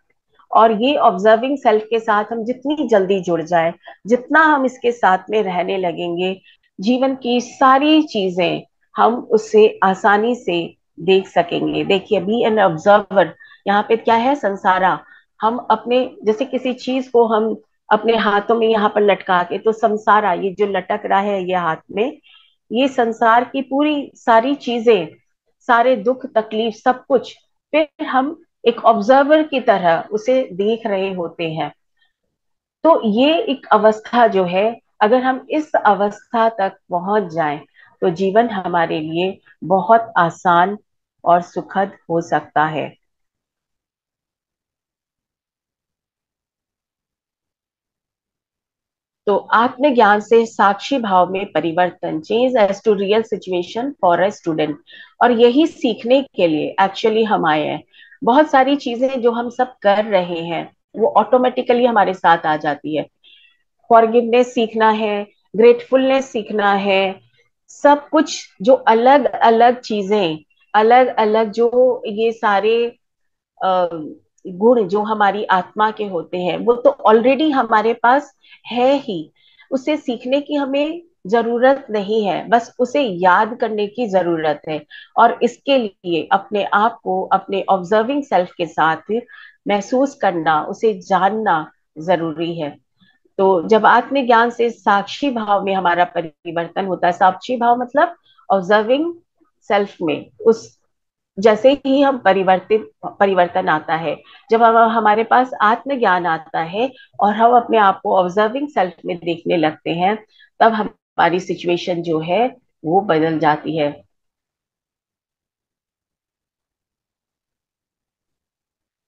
Speaker 1: और ये ऑब्जर्विंग सेल्फ के साथ हम जितनी जल्दी जुड़ जाए, जितना हम इसके साथ में रहने लगेंगे, जीवन की सारी चीजें हम उससे आसानी से देख सकेंगे। देखिए, बी एन ऑब्जर्वर, यहाँ पे क्या है, संसारा। हम अपने, जैसे किसी चीज को हम अपने हाथों में यहाँ पर लटका के, तो संसारा ये जो लटक रहा है ये हाथ में, ये संसार की पूरी सारी चीजें, सारे दुख तकलीफ सब कुछ, फिर हम एक ऑब्जर्वर की तरह उसे देख रहे होते हैं। तो ये एक अवस्था जो है, अगर हम इस अवस्था तक पहुंच जाएं, तो जीवन हमारे लिए बहुत आसान और सुखद हो सकता है। तो आत्मज्ञान से साक्षी भाव में परिवर्तन, change as to real situation for a student. और यही सीखने के लिए एक्चुअली हम आए हैं। बहुत सारी चीजें जो हम सब कर रहे हैं, वो ऑटोमेटिकली हमारे साथ आ जाती है। फॉरगिवनेस सीखना है, ग्रेटफुलनेस सीखना है, सब कुछ जो अलग अलग चीजें, अलग अलग जो ये सारे अ, गुण जो हमारी आत्मा के होते हैं, वो तो ऑलरेडी हमारे पास है ही। उसे सीखने की हमें जरूरत नहीं है, बस उसे याद करने की जरूरत है। और इसके लिए अपने आप को अपने ऑब्जर्विंग सेल्फ के साथ महसूस करना, उसे जानना जरूरी है। तो जब आत्मज्ञान से साक्षी भाव में हमारा परिवर्तन होता है, साक्षी भाव मतलब ऑब्जर्विंग सेल्फ में, उस जैसे ही हम परिवर्तन आता है, जब हम हमारे पास आत्मज्ञान आता है और हम अपने आप को ऑब्जर्विंग सेल्फ में देखने लगते हैं, तब हमारी सिचुएशन जो है वो बदल जाती है।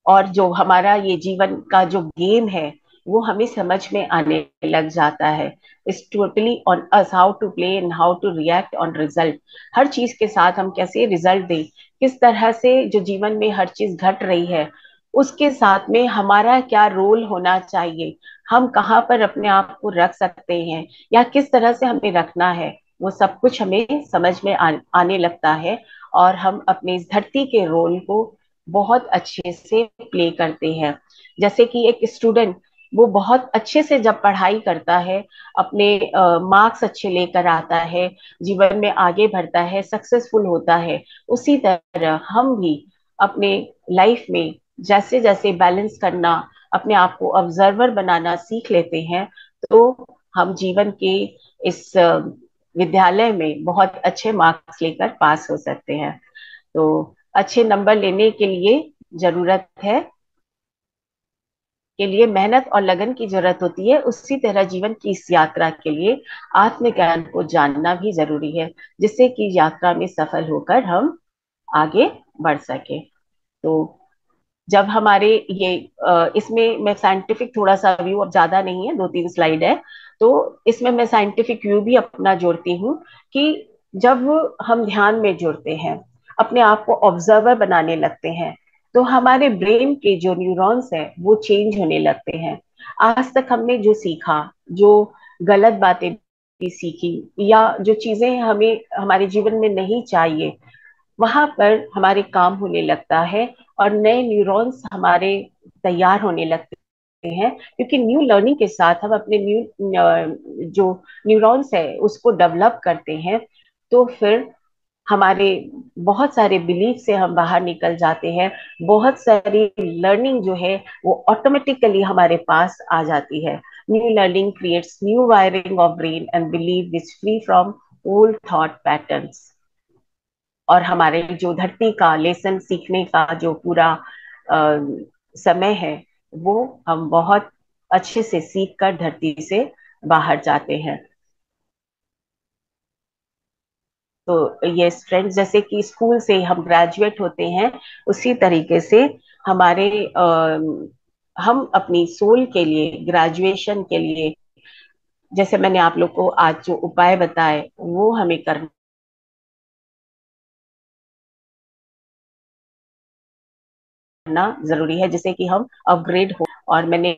Speaker 1: और जो हमारा ये जीवन का जो गेम है, वो हमें समझ में आने लग जाता है। It's totally on us how to play and how to react on result. हर चीज के साथ हम कैसे रिजल्ट दें, किस तरह से जो जीवन में हर चीज घट रही है उसके साथ में हमारा क्या रोल होना चाहिए, हम कहाँ पर अपने आप को रख सकते हैं या किस तरह से हमें रखना है, वो सब कुछ हमें समझ में आने लगता है। और हम अपने इस धरती के रोल को बहुत अच्छे से प्ले करते हैं। जैसे कि एक स्टूडेंट वो बहुत अच्छे से जब पढ़ाई करता है, अपने मार्क्स अच्छे लेकर आता है, जीवन में आगे बढ़ता है, सक्सेसफुल होता है, उसी तरह हम भी अपने लाइफ में जैसे जैसे बैलेंस करना, अपने आप को ऑब्जर्वर बनाना सीख लेते हैं, तो हम जीवन के इस विद्यालय में बहुत अच्छे मार्क्स लेकर पास हो सकते हैं। तो अच्छे नंबर लेने के लिए जरूरत है, के लिए मेहनत और लगन की जरूरत होती है, उसी तरह जीवन की इस यात्रा के लिए आत्मज्ञान को जानना भी जरूरी है, जिससे कि यात्रा में सफल होकर हम आगे बढ़ सके। तो जब हमारे ये इसमें मैं साइंटिफिक थोड़ा सा व्यू, अब ज्यादा नहीं है, 2-3 स्लाइड है, तो इसमें मैं साइंटिफिक व्यू भी अपना जोड़ती हूँ कि जब हम ध्यान में जुड़ते हैं, अपने आप को ऑब्जर्वर बनाने लगते हैं, तो हमारे ब्रेन के जो न्यूरॉन्स हैं वो चेंज होने लगते हैं। आज तक हमने जो सीखा, जो गलत बातें भी सीखी या जो चीजें हमें हमारे जीवन में नहीं चाहिए, वहां पर हमारे काम होने लगता है और नए न्यूरॉन्स हमारे तैयार होने लगते हैं। क्योंकि न्यू लर्निंग के साथ हम अपने जो न्यूरॉन्स है उसको डेवलप करते हैं, तो फिर हमारे बहुत सारे बिलीफ से हम बाहर निकल जाते हैं। बहुत सारी लर्निंग जो है वो ऑटोमेटिकली हमारे पास आ जाती है। New learning creates new wiring of brain and believe is free from old thought patterns. और हमारे जो धरती का लेसन सीखने का जो पूरा अ, समय है, वो हम बहुत अच्छे से सीख कर धरती से बाहर जाते हैं। तो ये फ्रेंड्स, जैसे कि स्कूल से हम ग्रेजुएट होते हैं, उसी तरीके से हमारे हम अपनी सोल के लिए, ग्रेजुएशन के लिए, जैसे मैंने आप लोग को आज जो उपाय बताए वो हमें करना जरूरी है, जिससे कि हम अपग्रेड हो। और मैंने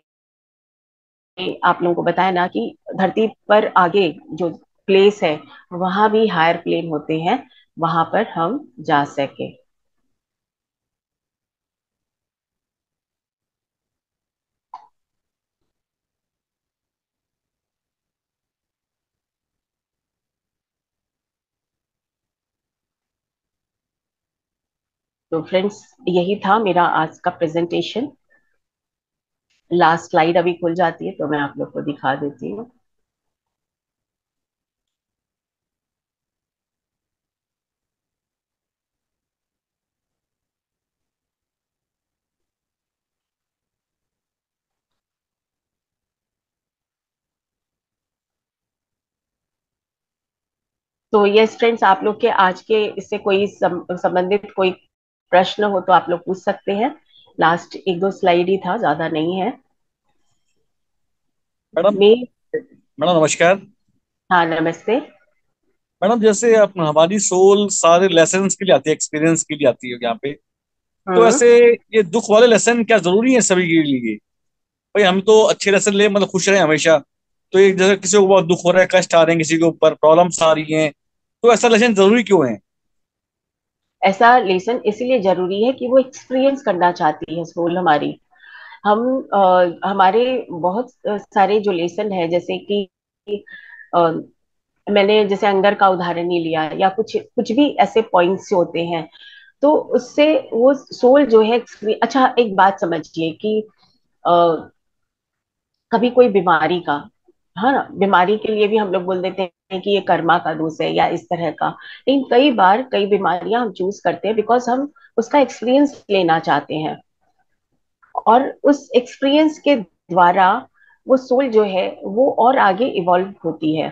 Speaker 1: आप लोगों को बताया ना कि धरती पर आगे जो प्लेस है, वहां भी हायर प्लेन होते हैं, वहां पर हम जा सके। तो फ्रेंड्स, यही था मेरा आज का प्रेजेंटेशन। लास्ट स्लाइड अभी खुल जाती है तो मैं आप लोग को दिखा देती हूँ। तो ये फ्रेंड्स, आप लोग के आज के इससे कोई संबंधित कोई प्रश्न हो तो आप लोग पूछ सकते हैं। लास्ट 1-2 स्लाइड ही था, ज्यादा नहीं है।
Speaker 2: मैडम।
Speaker 1: मैं
Speaker 2: मैडम नमस्कार।
Speaker 1: हाँ, नमस्ते।
Speaker 2: मैडम जैसे हमारी सोल सारे लेसन्स के लिए आती है, एक्सपीरियंस के लिए आती है यहाँ पे। तो
Speaker 1: हम्म।
Speaker 2: ऐसे ये दुख वाले लेसन क्या जरूरी है सभी के लिए? भाई हम तो अच्छे लेसन ले, मतलब खुश रहे हमेशा। तो एक जगह किसी को बहुत दुख हो रहा है, कष्ट आ रहे हैं, किसी के ऊपर प्रॉब्लम्स आ रही हैं, तो ऐसा लेसन जरूरी क्यों है?
Speaker 1: ऐसा लेसन इसीलिए जरूरी है कि वो एक्सपीरियंस करना चाहती है सोल हमारी। हम हमारे बहुत सारे जो लेसन है, जैसे कि अ, मैंने जैसे अंगर का उदाहरण ही लिया, या कुछ कुछ भी ऐसे पॉइंट्स होते हैं, तो उससे वो सोल जो है अच्छा, एक बात समझिए कि अ, कभी कोई बीमारी का, हाँ ना, बीमारी के लिए भी हम लोग बोल देते हैं कि ये कर्मा का दोष है या इस तरह का। लेकिन कई बार कई बीमारियां हम चूज करते हैं बिकॉज हम उसका एक्सपीरियंस लेना चाहते हैं, और उस एक्सपीरियंस के द्वारा वो सोल जो है वो और आगे इवॉल्व होती है।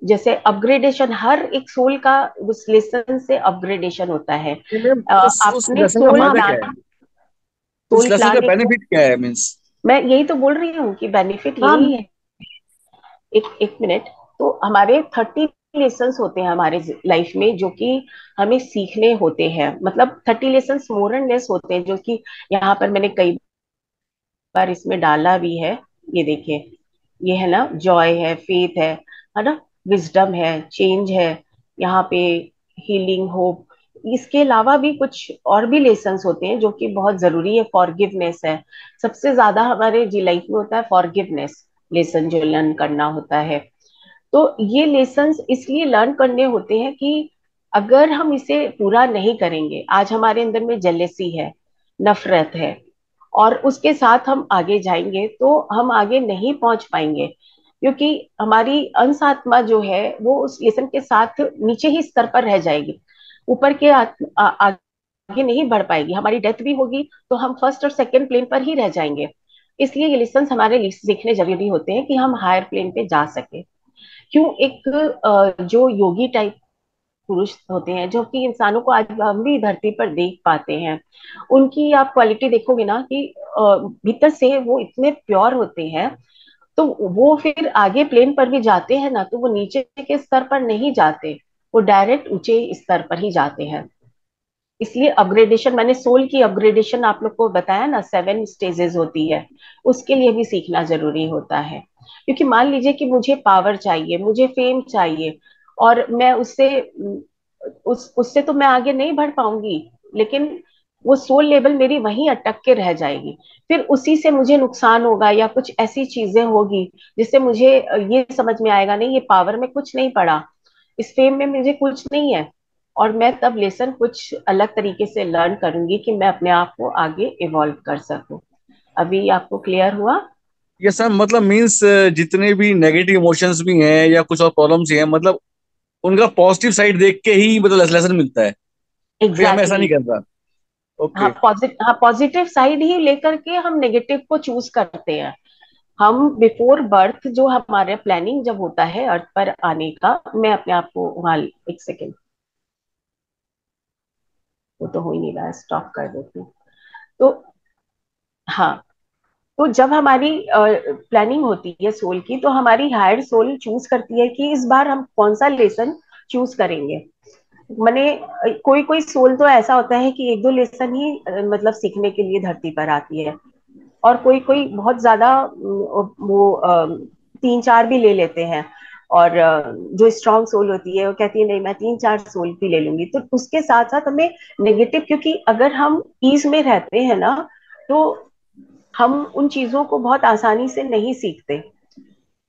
Speaker 1: जैसे अपग्रेडेशन, हर एक सोल का उस लेसन से अपग्रेडेशन होता है।
Speaker 2: मैम उस
Speaker 1: आपने
Speaker 2: लेसन का
Speaker 1: सोल
Speaker 2: फायदा क्या
Speaker 1: प्लान,
Speaker 2: है? उस
Speaker 1: सोल
Speaker 2: लेसन का
Speaker 1: प्लान एक,
Speaker 2: बेनिफिट क्या है मीन्स?
Speaker 1: मैं यही तो बोल रही हूँ कि बेनिफिट
Speaker 3: हाँ।
Speaker 1: यही है। एक एक मिनट। तो हमारे 30 लेसन्स होते हैं हमारे लाइफ में, जो कि हमें सीखने होते हैं। मतलब 30 लेसन्स मोर एंड लेस होते हैं, जो कि यहाँ पर मैंने कई बार इसमें डाला भी है। ये देखिए, ये है ना, जॉय है ना, विजडम है, चेंज है, यहाँ पे हीलिंग, होप। इसके अलावा भी कुछ और भी लेसन्स होते हैं जो कि बहुत जरूरी है। फॉरगिवनेस है, सबसे ज्यादा हमारे जी लाइफ में होता है फॉरगिवनेस, लेसन जो लर्न करना होता है। तो ये लेसन्स इसलिए लर्न करने होते हैं कि अगर हम इसे पूरा नहीं करेंगे, आज हमारे अंदर में जेलेसी है, नफरत है, और उसके साथ हम आगे जाएंगे तो हम आगे नहीं पहुंच पाएंगे, क्योंकि हमारी अंश आत्मा जो है वो उस लेसन के साथ नीचे ही स्तर पर रह जाएगी। ऊपर के आगे नहीं बढ़ पाएगी। हमारी डेथ भी होगी तो हम फर्स्ट और सेकंड प्लेन पर ही रह जाएंगे। इसलिए ये लेसन हमारे लिए सीखने जरूरी होते हैं कि हम हायर प्लेन पे जा सके। क्यों? एक जो योगी टाइप पुरुष होते हैं, जो कि इंसानों को आज हम भी धरती पर देख पाते हैं, उनकी आप क्वालिटी देखोगे ना कि भीतर से वो इतने प्योर होते हैं। तो वो फिर आगे प्लेन पर भी जाते हैं ना, तो वो नीचे के स्तर पर नहीं जाते, वो डायरेक्ट ऊंचे स्तर पर ही जाते हैं। इसलिए अपग्रेडेशन, मैंने सोल की अपग्रेडेशन आप लोग को बताया ना, 7 स्टेजेस होती है, उसके लिए भी सीखना जरूरी होता है। क्योंकि मान लीजिए कि मुझे पावर चाहिए, मुझे फेम चाहिए, और मैं उससे तो मैं आगे नहीं बढ़ पाऊंगी, लेकिन वो सोल लेवल मेरी वहीं अटक के रह जाएगी। फिर उसी से मुझे नुकसान होगा, या कुछ ऐसी चीजें होगी जिससे मुझे ये समझ में आएगा, नहीं ये पावर में कुछ नहीं पड़ा, इस फेम में मुझे कुछ नहीं है, और मैं तब लेसन कुछ अलग तरीके से लर्न करूंगी कि मैं अपने आप को आगे इवॉल्व कर सकूं। अभी आपको क्लियर हुआ?
Speaker 2: ये सब मतलब मीन्स जितने भी नेगेटिव इमोशंस भी हैं या कुछ और प्रॉब्लम्स ही हैं, मतलब उनका पॉजिटिव साइड देख के ही मतलब लेसन मिलता है। भाई हमें ऐसा
Speaker 1: एग्जैक्टली
Speaker 2: नहीं
Speaker 1: exactly।
Speaker 2: करना।
Speaker 1: हाँ,
Speaker 2: ओके।
Speaker 1: पॉजिटिव साइड ही लेकर के हम नेगेटिव को चूज करते हैं। हम बिफोर बर्थ जो हमारे प्लानिंग जब होता है अर्थ पर आने का, मैं अपने आप को वहां, एक सेकेंड, वो तो हो ही नहीं रहा, स्टॉप कर देती हूँ। तो हाँ, तो जब हमारी प्लानिंग होती है सोल की, तो हमारी हायर सोल चूज करती है कि इस बार हम कौन सा लेसन चूज करेंगे। मैंने कोई कोई सोल तो ऐसा होता है कि एक दो लेसन ही मतलब सीखने के लिए धरती पर आती है, और कोई कोई बहुत ज्यादा वो 3 4 भी ले लेते हैं। और जो स्ट्रांग सोल होती है वो कहती है नहीं, मैं 3 4 सोल भी ले लूंगी। तो उसके साथ साथ हमें नेगेटिव, क्योंकि अगर हम ईज में रहते हैं ना, तो हम उन चीजों को बहुत आसानी से नहीं सीखते।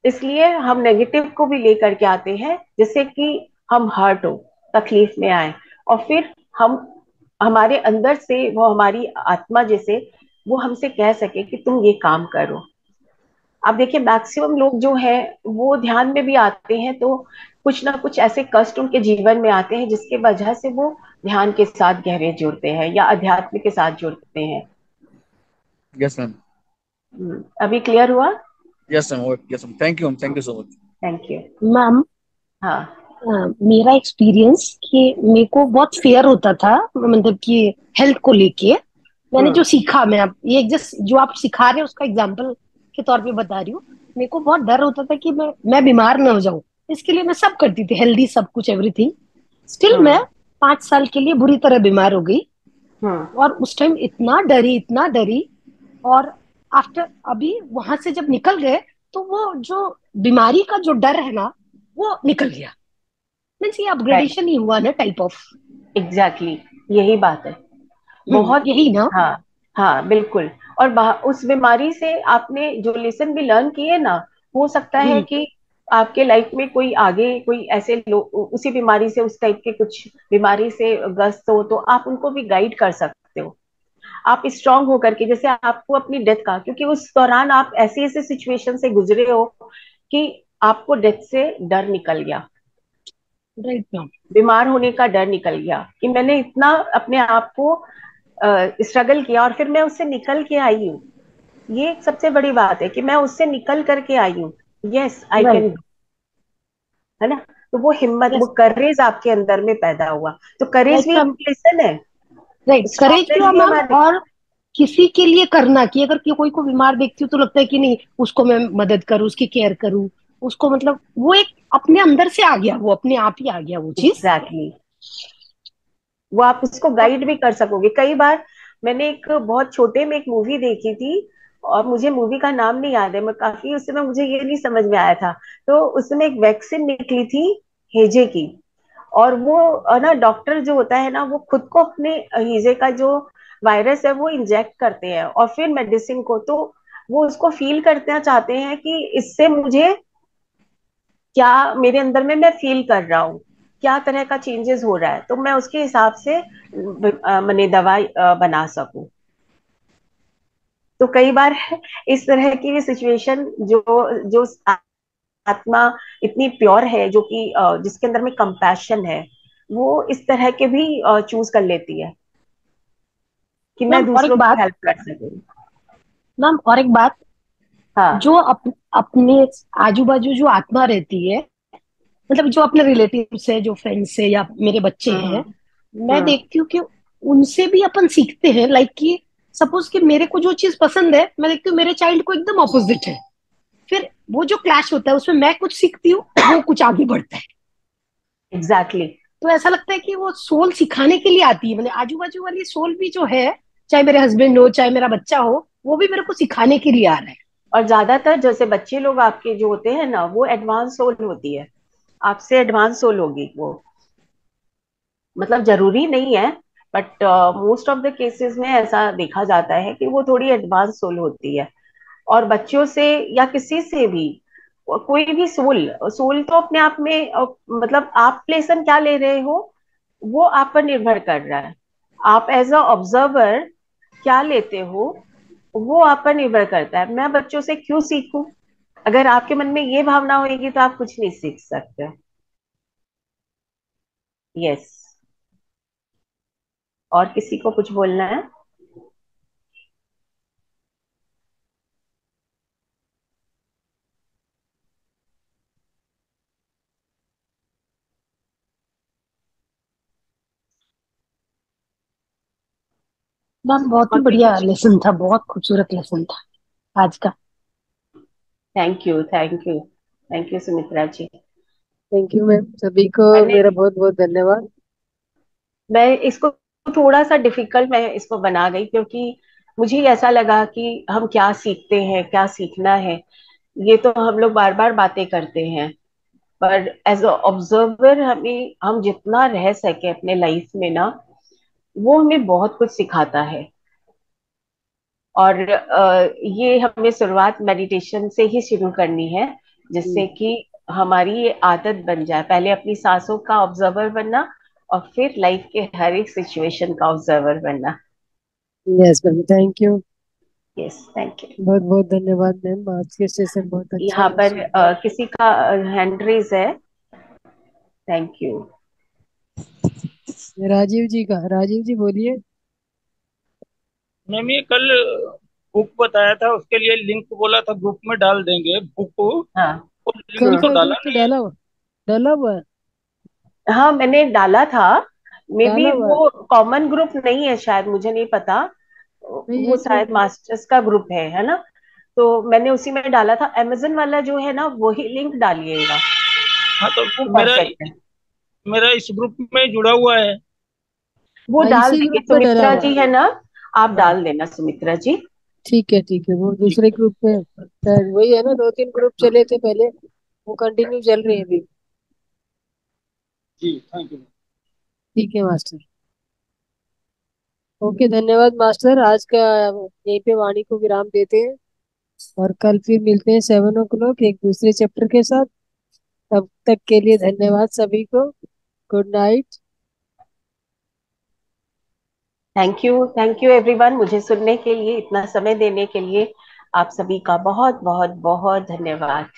Speaker 1: इसलिए हम नेगेटिव को भी लेकर के आते हैं, जिससे कि हम हर्ट हो, तकलीफ में आए, और फिर हम, हमारे अंदर से वो हमारी आत्मा जैसे, वो हमसे कह सके कि तुम ये काम करो। आप देखिए मैक्सिमम लोग जो है वो ध्यान में भी आते हैं, तो कुछ ना कुछ ऐसे कष्ट उनके जीवन में आते हैं जिसके वजह से वो ध्यान के साथ गहरे जुड़ते हैं या अध्यात्म के साथ जुड़ते हैं।
Speaker 2: Yes ma'am.
Speaker 1: अभी क्लियर हुआ?
Speaker 2: Yes ma'am. Yes ma'am, thank you ma'am, thank you so much.
Speaker 1: Thank you.
Speaker 3: Ma'am,
Speaker 1: हाँ।
Speaker 3: मेरा एक्सपीरियंस कि मेरे को बहुत फेयर होता था, मतलब कि हेल्थ को लेके। मैंने जो
Speaker 1: हम्म।
Speaker 3: सीखा, मैं आप ये जस्ट जो आप सिखा रहे हो उसका एग्जांपल के तौर पे बता रही हूँ। मेरे को बहुत डर होता था कि मैं बीमार ना हो जाऊं। इसके लिए मैं सब करती थी, हेल्दी सब कुछ, एवरीथिंग। स्टिल मैं
Speaker 1: हम्म।
Speaker 3: 5 साल के लिए बुरी तरह बीमार हो गई।
Speaker 1: हम्म।
Speaker 3: और उस टाइम इतना डरी, इतना डरी। और आफ्टर अभी वहां से जब निकल गए, तो वो जो बीमारी का जो डर है ना, वो निकल गया। मीन्स ये
Speaker 1: राइट।
Speaker 3: अपग्रेडेशन ही हुआ ना, टाइप ऑफ।
Speaker 1: एग्जैक्टली exactly, यही बात है। बहुत।
Speaker 3: यही ना।
Speaker 1: हाँ। हाँ बिल्कुल। और उस बीमारी से आपने जो लेसन भी लर्न किए ना, हो सकता है
Speaker 3: हम्म।
Speaker 1: कि आपके लाइफ में कोई आगे कोई ऐसे लोग उसी बीमारी से, उस टाइप के कुछ बीमारी से ग्रस्त हो, तो आप उनको भी गाइड कर सकते हो। आप स्ट्रांग होकर के, जैसे आपको अपनी डेथ का, क्योंकि उस दौरान आप ऐसे ऐसे सिचुएशन से गुजरे हो कि आपको डेथ से डर निकल गया,
Speaker 3: राइट मैम।
Speaker 1: बीमार होने का डर निकल गया, कि मैंने इतना अपने आप को स्ट्रगल किया और फिर मैं उससे निकल के आई हूँ। ये एक सबसे बड़ी बात है कि मैं उससे निकल करके आई हूँ। Yes I
Speaker 3: right.
Speaker 1: कैन। है ना? तो वो हिम्मत, वो
Speaker 3: यस।
Speaker 1: करेज आपके अंदर में पैदा हुआ। तो करेज
Speaker 3: लाइक
Speaker 1: भी एक
Speaker 3: मैम।
Speaker 1: लेसन है,
Speaker 3: राइट, करेज भी
Speaker 1: स्ट्रॉन्गनेस
Speaker 3: हुआ
Speaker 1: भी
Speaker 3: मैम।
Speaker 1: हमारे।
Speaker 3: और किसी के लिए करना, कि अगर कोई को बीमार देखती हूँ तो लगता है कि नहीं, उसको मैं मदद करूँ, उसकी केयर करूँ, उसको, मतलब वो एक अपने अंदर से आ गया, वो अपने आप ही आ गया वो चीज।
Speaker 1: Exactly exactly. वो आप उसको गाइड भी कर सकोगे। कई बार मैंने एक बहुत छोटे में एक मूवी देखी थी, और मुझे मूवी का नाम नहीं याद है, मैं काफी उस समय मुझे ये नहीं समझ में आया था। तो उसमें एक वैक्सीन निकली थी हेजे की, और वो ना डॉक्टर जो होता है ना, वो खुद को अपने हीजे का जो वायरस है वो इंजेक्ट करते हैं, और फिर मेडिसिन को, तो वो उसको फील करना चाहते हैं कि इससे मुझे क्या मेरे अंदर में मैं फील कर रहा हूँ, क्या तरह का चेंजेस हो रहा है, तो मैं उसके हिसाब से मैंने दवाई बना सकूं। तो कई बार इस तरह की सिचुएशन, जो जो आत्मा इतनी प्योर है, जो कि जिसके अंदर में कंपैशन है, वो इस तरह के भी चूज कर लेती है कि मैं
Speaker 3: मैम और एक
Speaker 1: दूसरों की
Speaker 3: बात,
Speaker 1: हेल्प कर सकूं।
Speaker 3: मैम और एक बात,
Speaker 1: हाँ।
Speaker 3: जो अपने आजू बाजू जो आत्मा रहती है, मतलब जो अपने रिलेटिव से, जो फ्रेंड से, या मेरे बच्चे हैं,
Speaker 1: हम्म।
Speaker 3: मैं
Speaker 1: हम्म।
Speaker 3: देखती हूँ कि उनसे भी अपन सीखते हैं। लाइक कि सपोज कि मेरे को जो चीज पसंद है, मैं देखती हूँ मेरे चाइल्ड को एकदम ऑपोजिट है, फिर वो जो क्लैश होता है उसमें मैं कुछ सीखती हूँ, वो कुछ आगे बढ़ता है।
Speaker 1: Exactly exactly.
Speaker 3: तो ऐसा लगता है कि वो सोल सिखाने के लिए आती है, मतलब आजू बाजू वाली सोल भी जो है, चाहे मेरे हस्बैंड हो चाहे मेरा बच्चा हो, वो भी मेरे को सिखाने के लिए आ रहा है।
Speaker 1: और ज्यादातर जैसे बच्चे लोग आपके जो होते हैं ना, वो एडवांस सोल होती है, आपसे एडवांस सोल होगी वो। मतलब जरूरी नहीं है, but most of the cases में ऐसा देखा जाता है कि वो थोड़ी एडवांस सोल होती है। और बच्चों से या किसी से भी, कोई भी सोल, सोल तो अपने आप में मतलब आप लेसन क्या ले रहे हो, वो आप पर निर्भर कर रहा है। आप एज अ ऑब्जर्वर क्या लेते हो, वो आप पर निर्भर करता है। मैं बच्चों से क्यों सीखूं? अगर आपके मन में ये भावना होगी तो आप कुछ नहीं सीख सकते। यस। और किसी को कुछ बोलना है?
Speaker 3: मैम बहुत ही
Speaker 1: और भी
Speaker 3: बढ़िया
Speaker 1: कुछ?
Speaker 3: लेसन था, बहुत खूबसूरत लेसन था आज का।
Speaker 1: Thank you, thank you, thank you Sumitra ji.
Speaker 4: Thank you ma'am, सभी को
Speaker 1: मैंने
Speaker 4: मेरा बहुत बहुत धन्यवाद।
Speaker 1: मैं इसको थोड़ा सा डिफिकल्ट मैं इसको बना गई, क्योंकि मुझे ऐसा लगा कि हम क्या सीखते हैं, क्या सीखना है, ये तो हम लोग बार बार बातें करते हैं, पर एज अ ऑब्जर्वर हमें, हम जितना रह सके अपने लाइफ में ना, वो हमें बहुत कुछ सिखाता है। और ये हमें शुरुआत मेडिटेशन से ही शुरू करनी है, जिससे कि हमारी ये आदत बन जाए, पहले अपनी सांसों का ऑब्जर्वर बनना, और फिर लाइफ के हर एक सिचुएशन का ऑब्जर्वर बनना।
Speaker 4: Yes ma'am, thank you.
Speaker 1: Yes, thank you.
Speaker 4: बहुत बहुत धन्यवाद मैम, आज के सेशन बहुत अच्छा
Speaker 1: यहाँ
Speaker 4: था,
Speaker 1: पर
Speaker 4: सुंदर।
Speaker 1: किसी का हैंड रेज है। Thank you.
Speaker 4: राजीव जी का, राजीव जी बोलिए।
Speaker 5: मैम ये कल बुक बताया था, उसके लिए लिंक बोला था ग्रुप में डाल देंगे बुक,
Speaker 1: हाँ।
Speaker 5: और लिंक
Speaker 4: कल
Speaker 1: हम्म।
Speaker 5: तो
Speaker 4: का
Speaker 5: डाला
Speaker 4: ग्रुप पे
Speaker 5: नहीं है।
Speaker 4: डाला हुआ है।
Speaker 1: हाँ, मैंने डाला था। मे
Speaker 4: डाला
Speaker 1: बी
Speaker 4: हुआ है।
Speaker 1: वो कॉमन ग्रुप नहीं है शायद, मुझे नहीं पता।
Speaker 4: नहीं
Speaker 1: वो
Speaker 4: ये तो,
Speaker 1: शायद मास्टर्स का ग्रुप है ना? तो मैंने उसी में डाला था। अमेजन वाला जो है ना, वही लिंक डालिएगा,
Speaker 5: हाँ तो
Speaker 1: वो
Speaker 5: मेरा
Speaker 1: परफेक्ट है।
Speaker 5: मेरा इस ग्रुप में जुड़ा हुआ है।
Speaker 1: वो
Speaker 4: हाँ
Speaker 1: डाल
Speaker 4: इसी
Speaker 1: देंगे,
Speaker 4: ग्रुप में डाला
Speaker 1: सुमित्रा
Speaker 4: हुआ है।
Speaker 1: जी है ना? आप
Speaker 4: हाँ
Speaker 1: डाल देना सुमित्रा जी।
Speaker 4: ठीक है, वो
Speaker 5: ठीक
Speaker 4: दूसरे
Speaker 5: है
Speaker 4: ग्रुप में शायद वही है ना, दो तीन ग्रुप चले थे पहले, वो कंटिन्यू चल रही है अभी।
Speaker 5: जी, थैंक यू।
Speaker 4: ठीक है मास्टर। ओके, धन्यवाद मास्टर, आज का यहीं पे वाणी को विराम देते हैं, और कल फिर मिलते हैं 7 o'clock एक दूसरे चैप्टर के साथ। तब तक के लिए धन्यवाद सभी को। Good night.
Speaker 1: Thank you everyone, मुझे सुनने के लिए, इतना समय देने के लिए आप सभी का बहुत बहुत बहुत धन्यवाद।